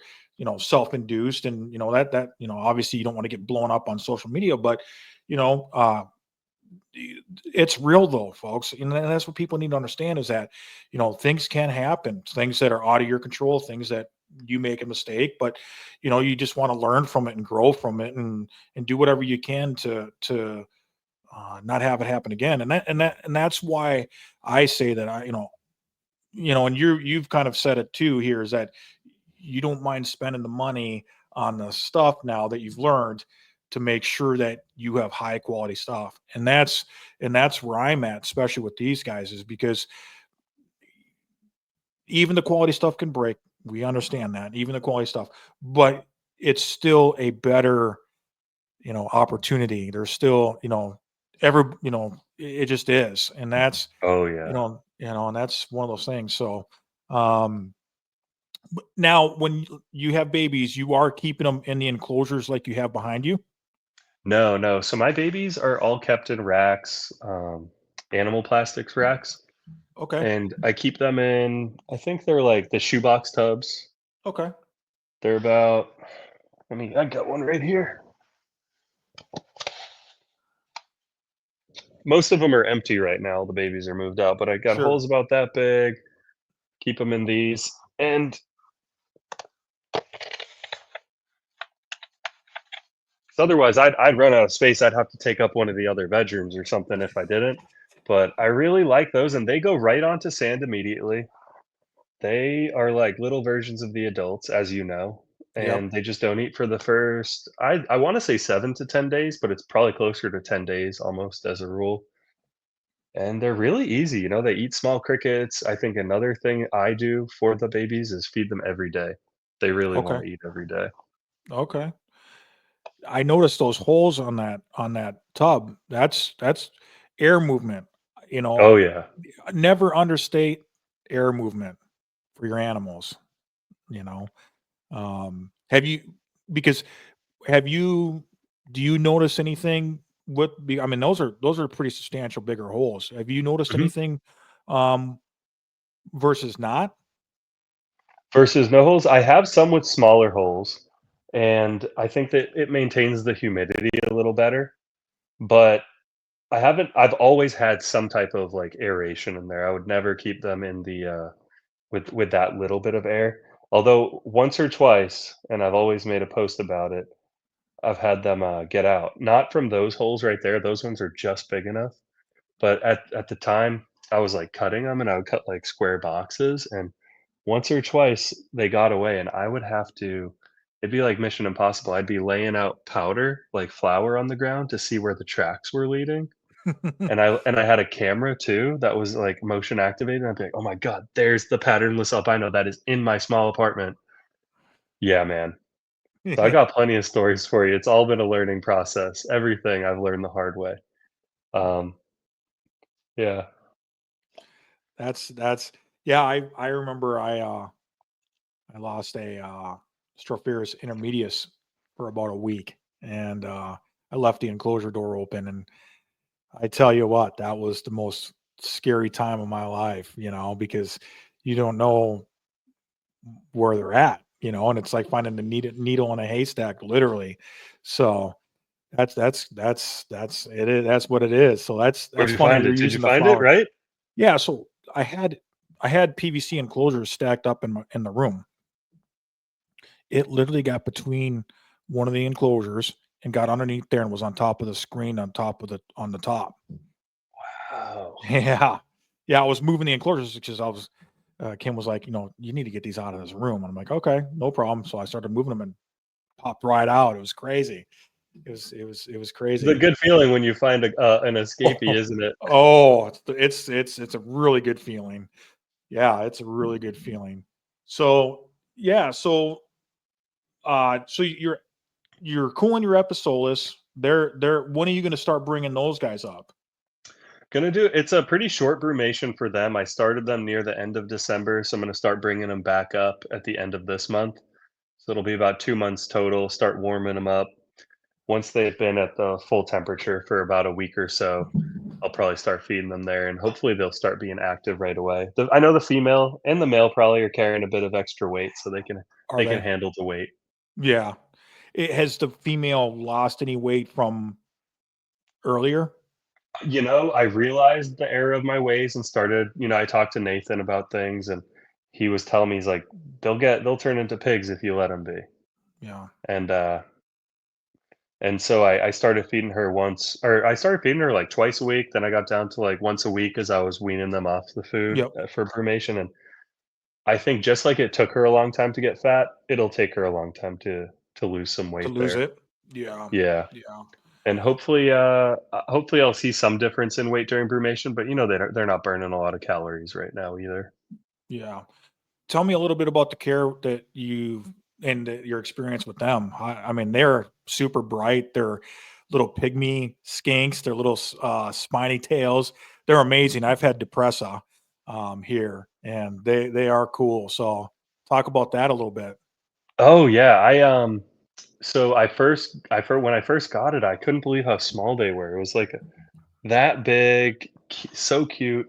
self-induced, and that obviously you don't want to get blown up on social media, but you know uh it's real though, folks, and that's what people need to understand is that things can happen, things that are out of your control, things that you make a mistake, but you just want to learn from it and grow from it, and do whatever you can to not have it happen again, and that's why I say that and you've kind of said it too here, is that you don't mind spending the money on the stuff now that you've learned to make sure that you have high quality stuff. And that's where I'm at, especially with these guys, is because even the quality stuff can break. We understand that, even the quality stuff, but it's still a better, opportunity. There's still, it just is. And that's, Oh yeah. and that's one of those things. So, um, now, when you have babies, you are keeping them in the enclosures like you have behind you? No, no. So my babies are all kept in racks, animal plastics racks. Okay, And I keep them in I think they're like the shoebox tubs. okay, They're about I got one right here. Most of them are empty right now, the babies are moved out, but I got sure. holes about that big, keep them in these, and otherwise I'd run out of space. I'd have to take up one of the other bedrooms or something if I didn't. But I really like those, and they go right onto sand immediately. They are like little versions of the adults, as you know, Yep. and they just don't eat for the first I wanna say 7 to 10 days, but it's probably closer to 10 days almost as a rule, and they're really easy, they eat small crickets. I think another thing I do for the babies is feed them every day. They really Okay. wanna eat every day. Okay. I noticed those holes on that tub. That's air movement. You know, Oh, yeah. never understate air movement for your animals, you know. Have you because have you do you notice anything I mean those are pretty substantial bigger holes. Have you noticed Mhm. anything um versus not? Versus no holes, I have some with smaller holes, and I think that it maintains the humidity a little better, but I've always had some type of, like, aeration in there. I would never keep them in the, with that little bit of air. Although once or twice, and I've always made a post about it, I've had them, get out. Not from those holes right there, those ones are just big enough, but at the time, I was, like, cutting them, and I would cut, like, square boxes, and once or twice, they got away, and I would have to it'd be like Mission Impossible. I'd be laying out powder, like flour on the ground to see where the tracks were leading, and I had a camera too that was, like, motion activated, and I'd be like, "Oh my god, there's the patternless albino that is in my small apartment." Yeah, man. So I Yeah, got plenty of stories for you. It's all been a learning process. Everything I've learned the hard way. Um, yeah. that's yeah, I remember I lost a Stropharis intermedius for about a week and I left the enclosure door open and I tell you what, that was the most scary time of my life, because you don't know where they're at, and it's like finding the needle in a haystack, literally. So that's it. That's what it is. So Where'd that's you funny. find You're it? Did you using the find it, flower. right? Yeah. So I had PVC enclosures stacked up in the room. It literally got between one of the enclosures and got underneath there and was on top of the screen on the top. Wow. Yeah. Yeah, I was moving the enclosures because Kim was like, "You need to get these out of this room." And I'm like, "Okay, no problem." So I started moving them and popped right out. It was crazy. It was It's a crazy. good feeling when you find an escapee, Oh, isn't it? oh, it's a really good feeling. Yeah, it's a really good feeling. So, yeah, so you're cooling your Episolus. They're when are you gonna start bringing those guys up? Gonna do it's a pretty short brumation for them. I started them near the end of December, so I'm gonna start bringing them back up at the end of this month. So it'll be about 2 months total, start warming them up. Once they've been at the full temperature for about a week or so, I'll probably start feeding them there, and hopefully they'll start being active right away. I know the female and the male probably are carrying a bit of extra weight, so Are they can they? handle the weight. Yeah. Has the female lost any weight from earlier? I realized the error of my ways and started, I talked to Nathan about things, and he was telling me, he's like, they'll turn into pigs if you let them be. Yeah. And so I started feeding her once, or I started feeding her like twice a week. Then I got down to like once a week as I was weaning them off the food Yep. for brumation. And I think just like it took her a long time to get fat, it'll take her a long time to lose some To weight lose there. it? Yeah. Yeah. Yeah. And hopefully I'll see some difference in weight during brumation, but they're not burning a lot of calories right now either. Yeah. Tell me a little bit about the care that you've and your experience with them. I mean, they're super bright. They're little pygmy skinks. They're little spiny tails. They're amazing. I've had Depressa here, and they are cool. So talk about that a little bit. Oh yeah, so when I first got it, I couldn't believe how small they were. It was like that big, so cute,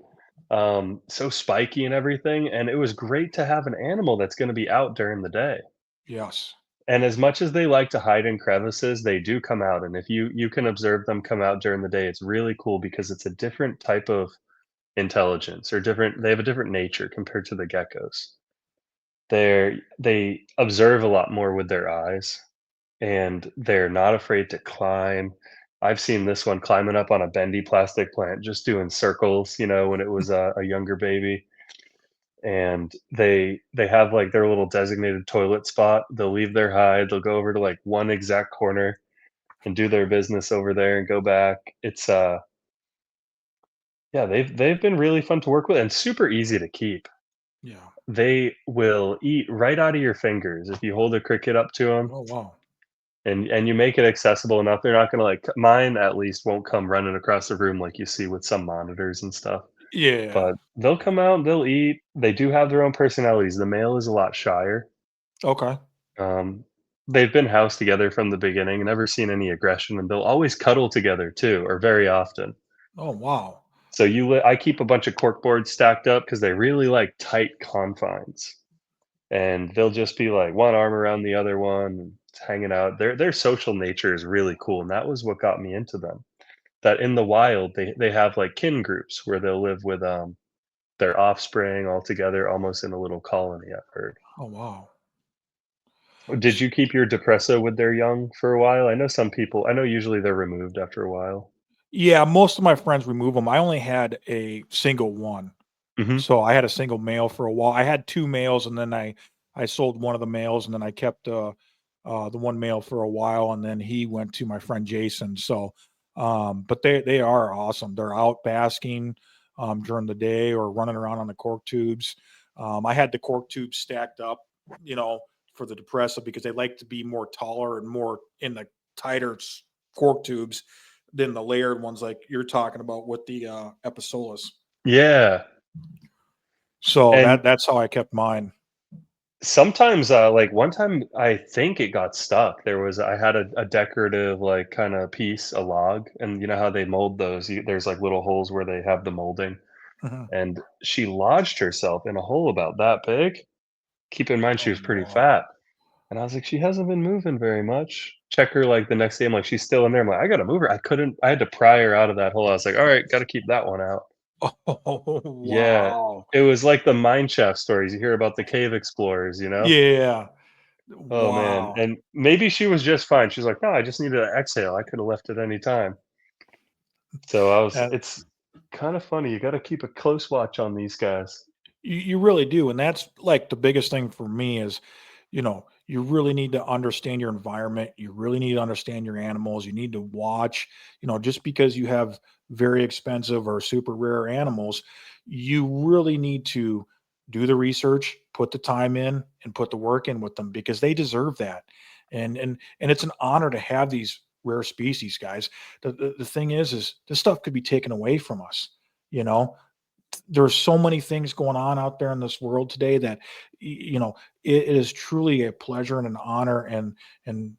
so spiky and everything, and it was great to have an animal that's gonna be out during the day. Yes. And as much as they like to hide in crevices, they do come out, and if you can observe them come out during the day, it's really cool because it's a different type of intelligence, or different they have a different nature compared to the geckos. They observe a lot more with their eyes, and they're not afraid to climb. I've seen this one climbing up on a bendy plastic plant, just doing circles, when it was a younger baby. And they have like their little designated toilet spot. They'll leave their hide, they'll go over to like one exact corner and do their business over there and go back. It's yeah, they've been really fun to work with and super easy to keep. Yeah. They will eat right out of your fingers if you hold a cricket up to them. Oh, wow. And you make it accessible enough, they're not gonna, like mine at least won't come running across the room like you see with some monitors and stuff, Yeah. but they'll come out, they'll eat, they do have their own personalities. The male is a lot shyer. Okay. Um, they've been housed together from the beginning, never seen any aggression, and they'll always cuddle together too, or very often. Oh, wow. So I keep a bunch of cork boards stacked up because they really like tight confines, and they'll just be like one arm around the other one, and hanging out. Their social nature is really cool, and that was what got me into them. That in the wild, they have like kin groups where they'll live with their offspring all together, almost in a little colony. I've heard. Oh, wow. Did you keep your depresso with their young for a while? I know some people. I know usually they're removed after a while. Yeah, most of my friends remove them. I only had a single one. Hmm. So I had a single male for a while. I had 2 males, and then I sold one of the males, and then I kept, the one male for a while, and then he went to my friend Jason. So, but they are awesome. They're out basking, during the day or running around on the cork tubes. I had the cork tubes stacked up, you know, for the depressive because they like to be more taller and more in the tighter cork tubes than the layered ones like you're talking about with the, Episolus. Yeah, So and that's how I kept mine. sometimes, like one time, I think it got stuck. I had a decorative like kind of piece, a log, and you know how they mold those. There's like little holes where they have the molding, Mhm. and she lodged herself in a hole about that big. Keep in mind she Oh, was pretty no. fat. And I was like, "She hasn't been moving very much." Check her, like, the next day, I'm like, "She's still in there." I'm like, "I gotta move her." I had to pry her out of that hole. I was like, "Alright, gotta keep that one out." Oh, Yeah. wow. It was like the mine shaft stories you hear about the cave explorers, you know? Yeah. Oh, man, Wow. and maybe she was just fine. She's like, "No, I just needed to exhale. I coulda left at any time." So That it's kinda funny. You gotta keep a close watch on these guys. you really do, and that's, like, the biggest thing for me is, you really need to understand your environment, you really need to understand your animals, you need to watch, just because you have very expensive or super rare animals, you really need to do the research, put the time in, and put the work in with them because they deserve that, and it's an honor to have these rare species, guys. The thing is this stuff could be taken away from us, you know? There's so many things going on out there in this world today that it is truly a pleasure and an honor and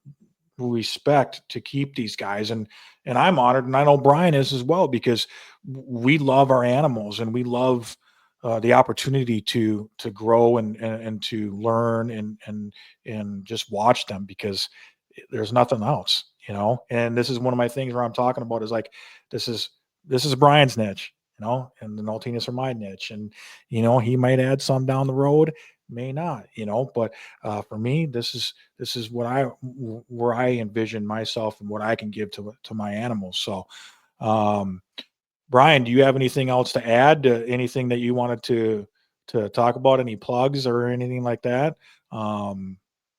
respect to keep these guys, and I'm honored, and I know Brian is as well, because we love our animals and we love the opportunity to grow and to learn and just watch them because there's nothing else, and this is one of my things where I'm talking about is like this is this is Brian's niche, and the Naltinas are my niche. And, he might add some down the road, may not, but for me, this is where I envision myself and what I can give to my animals. So, um, Brian, do you have anything else to add to anything that you wanted to talk about? Any plugs or anything like that?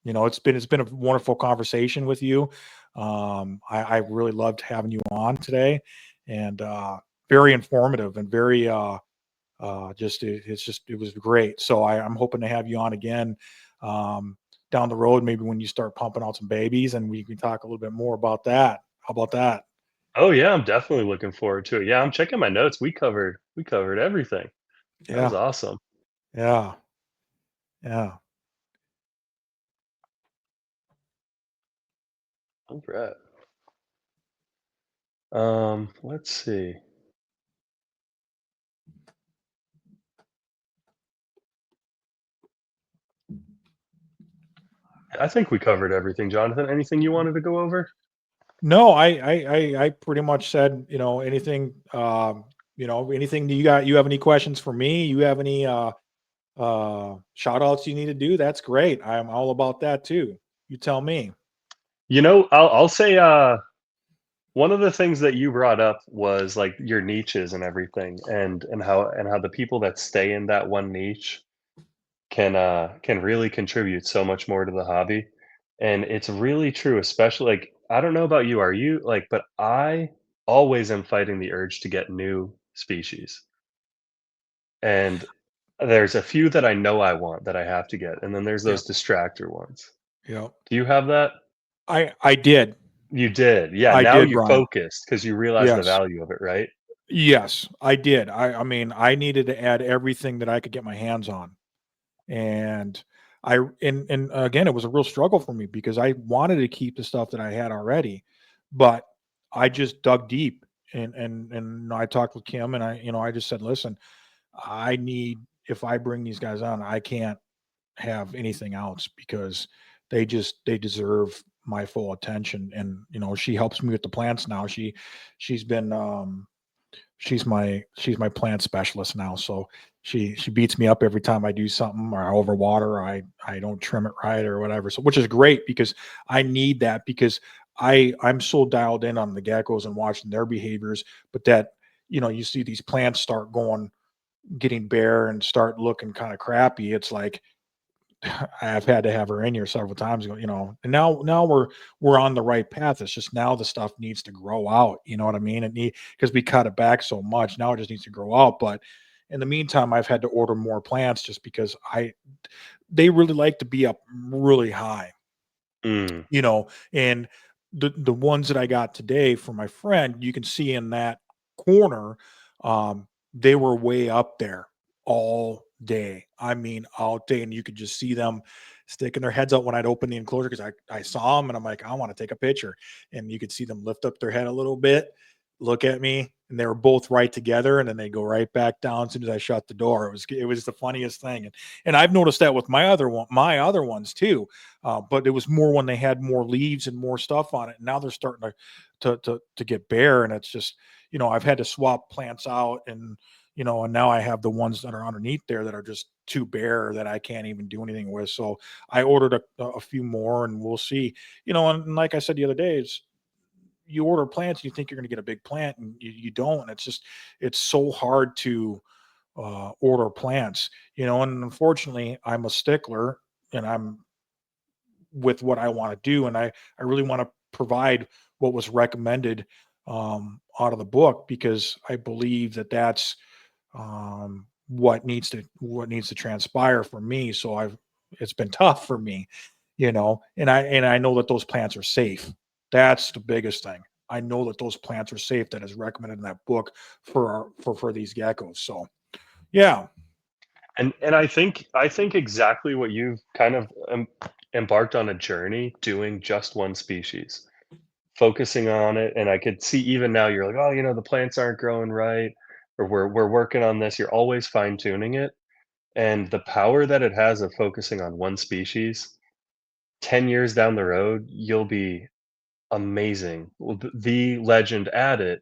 It's been a wonderful conversation with you. I really loved having you on today, and very informative and very it was great. So I'm hoping to have you on again down the road, maybe when you start pumping out some babies, and we can talk a little bit more about that. How about that? Oh, yeah, I'm definitely looking forward to it. Yeah, I'm checking my notes. We covered everything. That was Yeah, awesome. yeah, yeah. Alright. Let's see. I think we covered everything, Jonathan. Anything you wanted to go over? No, I pretty much said, anything, anything that you have any questions for me? You have any shout outs you need to do? That's great. I'm all about that too. You tell me. I'll say, one of the things that you brought up was, like, your niches and everything, and how the people that stay in that one niche can really contribute so much more to the hobby, and it's really true, especially, like, I don't know about you, are you like, but I always am fighting the urge to get new species, and there's a few that I know I want that I have to get, and then there's Yeah. those distractor ones. Yeah. Do you have that? I did. You did, yeah, I now did, you Brian. focused because you realize the Yes. value of it, right? Yes, I did. I mean, I needed to add everything that I could get my hands on. And and again, it was a real struggle for me because I wanted to keep the stuff that I had already, but I just dug deep and I talked with Kim and I just said, listen, I need if I bring these guys on, I can't have anything else because they deserve my full attention. And she helps me with the plants now. She's been she's my plant specialist now. So she beats me up every time I do something or I overwater or I don't trim it right or whatever. So which is great because I need that because I'm so dialed in on the geckos and watching their behaviors, but that you see these plants start going getting bare and start looking kind of crappy. It's like I've had to have her in here several times, and now we're on the right path. It's just now the stuff needs to grow out. You know what I mean? It need because we cut it back so much. Now it just needs to grow out. But in the meantime, I've had to order more plants just because they really like to be up really high, Mm, and the ones that I got today for my friend, you can see in that corner, they were way up there all day. I mean, all day, and you could just see them sticking their heads out when I'd open the enclosure because I saw them and I'm like, I want to take a picture, and you could see them lift up their head a little bit, look at me, and they were both right together, and then they go right back down as soon as I shut the door. It was the funniest thing, and I've noticed that with my other ones too, but it was more when they had more leaves and more stuff on it. And now they're starting to get bare, and it's just I've had to swap plants out, and now I have the ones that are underneath there that are just too bare that I can't even do anything with. So I ordered a few more, and we'll see. And like I said the other day, it's you order plants, you think you're going to get a big plant, and you don't. And it's so hard to order plants, and unfortunately, I'm a stickler, and I'm with what I want to do. And I really want to provide what was recommended out of the book because I believe that that's what needs to transpire for me. So it's been tough for me, and I know that those plants are safe. That's the biggest thing. I know that those plants are safe that is recommended in that book for these geckos. So yeah, and I think exactly what you've kind of, embarked on a journey doing just one species, focusing on it, and I could see even now you're like, "Oh, the plants aren't growing right," or, "We're working on this." You're always fine-tuning it, and the power that it has of focusing on one species, 10 years down the road, you'll be amazing. Well, the legend at it,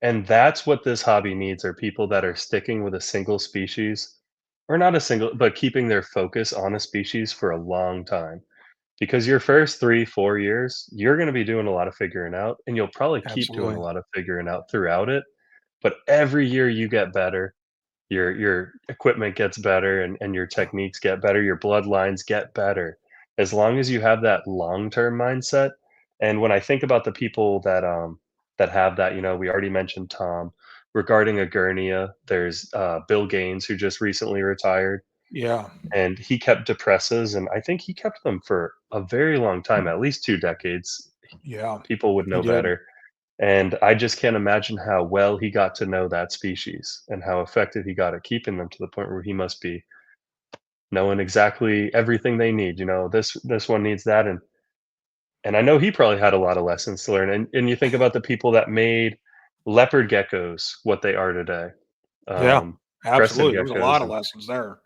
and that's what this hobby needs are people that are sticking with a single species, or not a single, but keeping their focus on a species for a long time. Because your first 3, 4 years, you're gonna be doing a lot of figuring out, and you'll probably keep doing a absolutely. lot of figuring out throughout it, but every year you get better, your equipment gets better, and your Yeah. techniques get better, your bloodlines get better. As long as you have that long-term mindset, and when I think about the people that have that, we already mentioned Tom. Regarding Agurnia, there's, Bill Gaines, who just recently retired, Yeah. and he kept depresses, and I think he kept them for a very long time, at least 2 decades. Yeah. People would He know did. better. And I just can't imagine how well he got to know that species and how effective he got at keeping them to the point where he must be knowing exactly everything they need. This one needs that, and I know he probably had a lot of lessons to learn. And you think about the people that made leopard geckos what they are today, Yeah. um, crested Absolutely. There was a geckos, lot of and lessons there.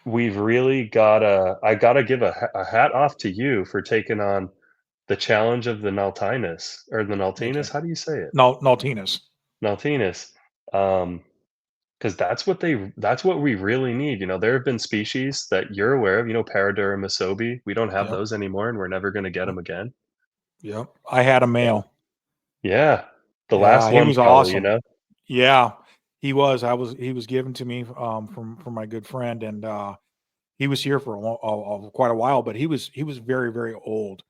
we've really gotta. I gotta give a hat off to you for taking on the challenge of the Naltinus, or the Thank you. Naltinus. How do you say it? No, Naltinus. Naltinus. Um, 'Cause that's what we really need. There have been species that you're aware of, Paradura musobi. We don't have Yep. those anymore, and we're never gonna get Yep. them again. Yep. I had a And male. yeah, the Yeah, last he one was probably, you awesome. know? Yeah, he was. He was given to me from my good friend, and he was here for quite a while, but he was very very old,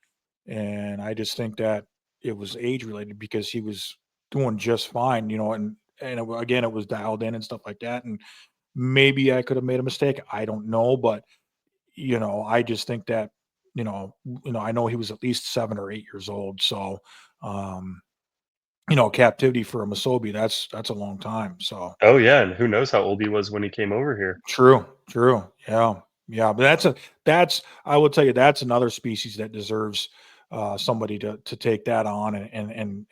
and I just think that it was age related because he was doing just fine, you know, again it was dialed in and stuff like that, and maybe I could have made a mistake. I don't know, but you know, I just think that I know he was at least 7 or 8 years old, so um, captivity for a Masobi, that's a long time. So Oh, yeah, and who knows how old he was when he came over here. true, true. Yeah. Yeah. But that's I will tell you that's another species that deserves somebody to take that on and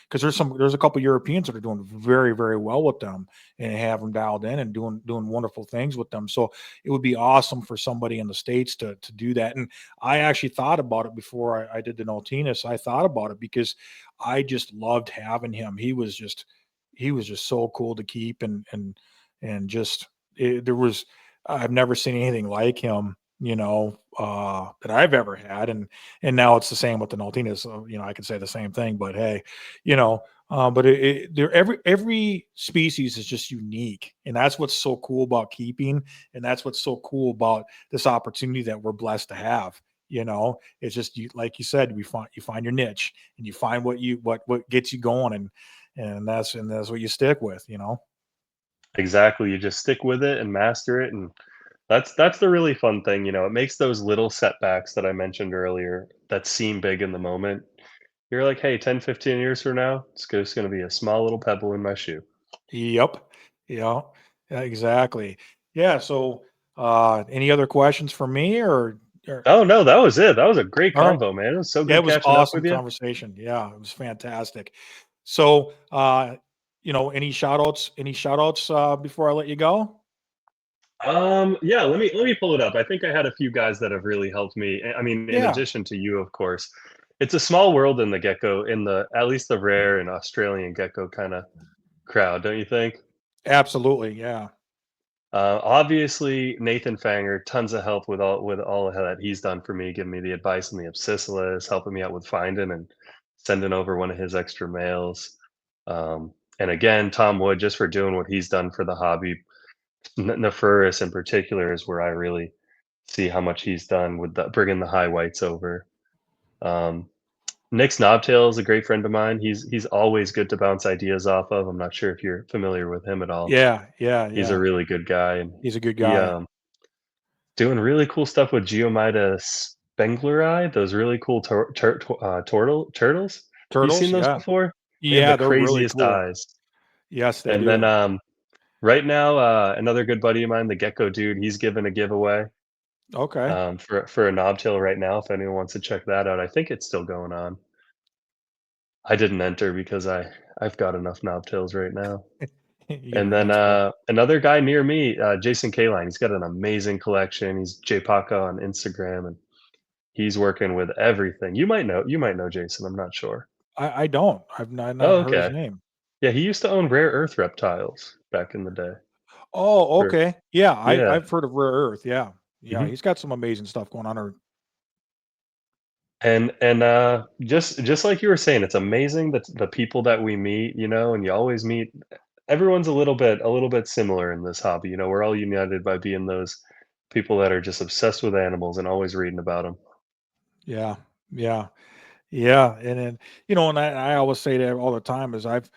because there's a couple Europeans that are doing very, very well with them and have them dialed in and doing wonderful things with them. So it would be awesome for somebody in the States to do that. And I actually thought about it before I did the Noltinus. I thought about it because I just loved having him. He was just so cool to keep and just there was I've never seen anything like him, that I've ever had, and now it's the same with the Noltina. So I could say the same thing, but hey, you know, but every species is just unique, and that's what's so cool about keeping, and that's what's so cool about this opportunity that we're blessed to have. It's just like you said, you find your niche, and you find what gets you going, and that's what you stick with. Exactly, you just stick with it and master it, and that's the really fun thing, it makes those little setbacks that I mentioned earlier that seem big in the moment. You're like, "Hey, 10, 15 years from now, it's just gonna be a small little pebble in my shoe." Yep. Yeah. Yeah, exactly. Yeah. So, any other questions for me or Oh, no, that was it. That was a great all right. convo, man. It was so Yeah, it good was catching up with awesome you. conversation. Yeah, it was fantastic. So, any shout outs before I let you go? Yeah, let me pull it up. I think I had a few guys that have really helped me. I mean, in Yeah, addition to you, of course. It's a small world in the gecko, in the at least the rare and Australian gecko kinda crowd, don't you think? absolutely. Yeah. Obviously, Nathan Fanger, tons of help with all that he's done for me, giving me the advice on the Abscisilis, helping me out with finding and sending over one of his extra mails. And again, Tom Wood, just for doing what he's done for the hobby. Nephurus in particular is where I really see how much he's done with bringing the high whites over. Um, Nick's Knobtail is a great friend of mine. He's always good to bounce ideas off of. I'm not sure if you're familiar with him at all. Yeah. Yeah. He's a Yeah. really good guy, and He's a good he guy. doing really cool stuff with Geomyda spengleri, those really cool turtles. You Turtles. seen those Yeah. before? They have the Yeah. They're really craziest cool. eyes. Yes, they And then do. right now, another good buddy of mine, the Gecko dude, he's giving a giveaway Okay. for a knobtail right now. If anyone wants to check that out, I think it's still going on. I didn't enter because I've got enough knobtails right now. You got And your then hands full. another guy near me, Jason Kaline, he's got an amazing collection. He's JPaka on Instagram, and he's working with everything. You might know Jason. I'm not sure. I don't. I've not Oh, heard his okay. name. Yeah, he used to own rare earth reptiles back in the day. Oh, Or okay. Yeah, yeah. I've heard of Rare Earth. Yeah. Yeah, Mhm. he's got some amazing stuff going on. And just like you were saying, it's amazing that the people that we meet, and you always meet everyone's a little bit similar in this hobby. We're all united by being those people that are just obsessed with animals and always reading about them. Yeah. Yeah. Yeah, and then and I always say that all the time is I've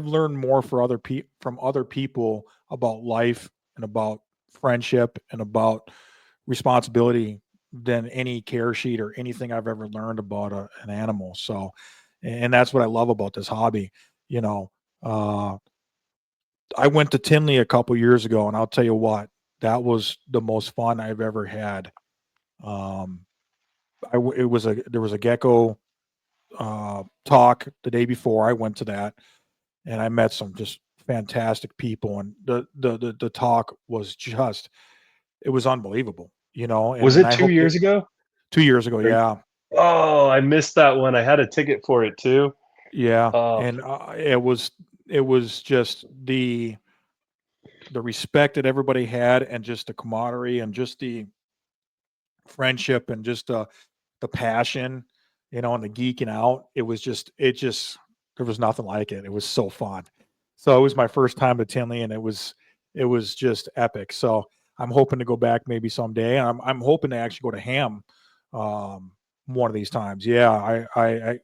learned more from other people about life and about friendship and about responsibility than any care sheet or anything I've ever learned about an animal. So, and that's what I love about this hobby. You know, uh, I went to Tinley a couple years ago, and I'll tell you what, that was the most fun I've ever had. Um, it was there was a gecko talk the day before. I went to that, and I met some just fantastic people, and the talk was just it was unbelievable, Was and it I two hope that years ago? 2 years ago, Or yeah, oh, I missed that one. I had a ticket for it too. yeah, Oh, and it was just the respect that everybody had, and just the camaraderie, and just the friendship, and just the passion. and the geeking out. It just, there was nothing like it. It was so fun. So it was my first time to Tinley, and it was just epic. So I'm hoping to go back maybe someday. I'm hoping to actually go to Ham one of these times. Yeah, I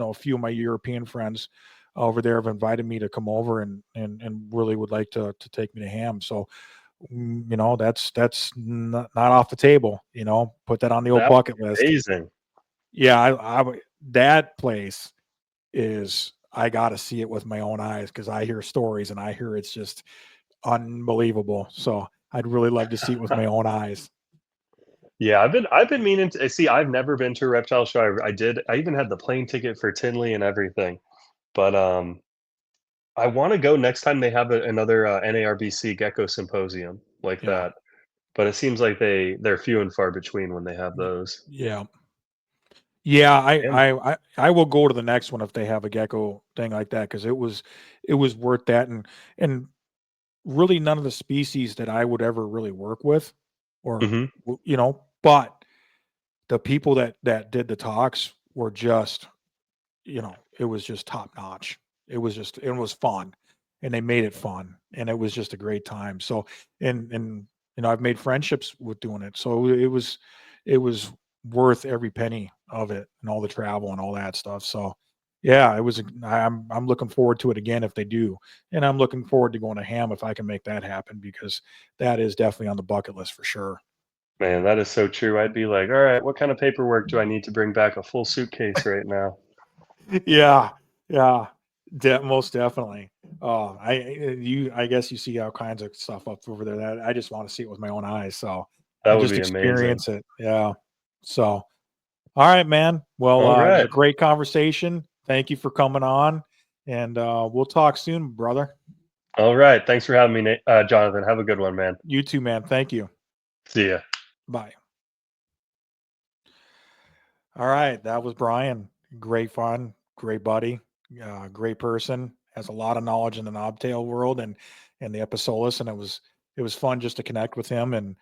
a few of my European friends over there have invited me to come over and really would like to take me to Ham. So that's not off the table. Put that on the old That bucket would list. be amazing. Yeah, that place is, I got to see it with my own eyes, because I hear stories and I hear it's just unbelievable. So I'd really love to see it with my own eyes. Yeah, I've been meaning to see. I've never been to a reptile show. I even had the plane ticket for Tinley and everything. But I want to go next time they have another NARBC Gecko symposium like Yeah. that. But it seems like they're few and far between when they have those. Yeah. Yeah, And I will go to the next one if they have a gecko thing like that, because it was worth that. And really none of the species that I would ever really work with, or mhm. but the people that did the talks were just, it was just top notch. It was fun, and they made it fun, and it was just a great time. So, and I've made friendships with doing it. So it was worth every penny of it, and all the travel and all that stuff. So yeah, it was. I'm looking forward to it again if they do, and I'm looking forward to going to Ham if I can make that happen, because that is definitely on the bucket list for sure. Man, that is so true. I'd be like, all right, what kind of paperwork do I need to bring back? A full suitcase right now. Yeah, yeah, most definitely. I guess you see all kinds of stuff up over there that I just want to see it with my own eyes. So, That and would just be amazing. experience it. Yeah. So, all right, man. Well, All it was a right. great conversation. Thank you for coming on, and we'll talk soon, brother. All right. Thanks for having me, Jonathan. Have a good one, man. You too, man. Thank you. See ya. Bye. All right, that was Brian. Great fun, great buddy, great person. Has a lot of knowledge in the knobtail world and the Episolus, and it was fun just to connect with him. And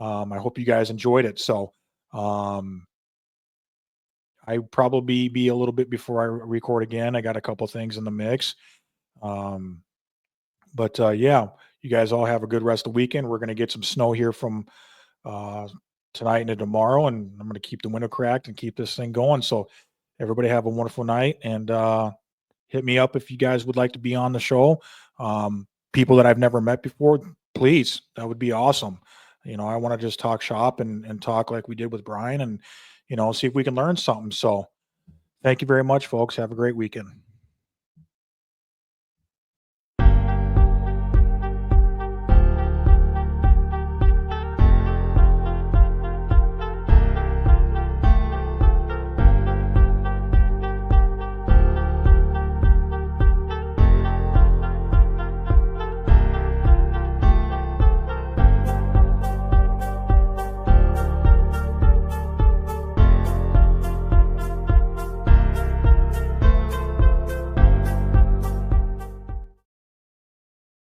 I hope you guys enjoyed it. So um, I probably be a little bit before I record again. I got a couple things in the mix, um, but yeah, you guys all have a good rest of the weekend. We're going to get some snow here from uh, tonight into tomorrow, and I'm going to keep the window cracked and keep this thing going. So everybody have a wonderful night, and hit me up if you guys would like to be on the show. People that I've never met before, please, that would be awesome. I want to just talk shop and talk like we did with Brian, and see if we can learn something. So thank you very much, folks. Have a great weekend.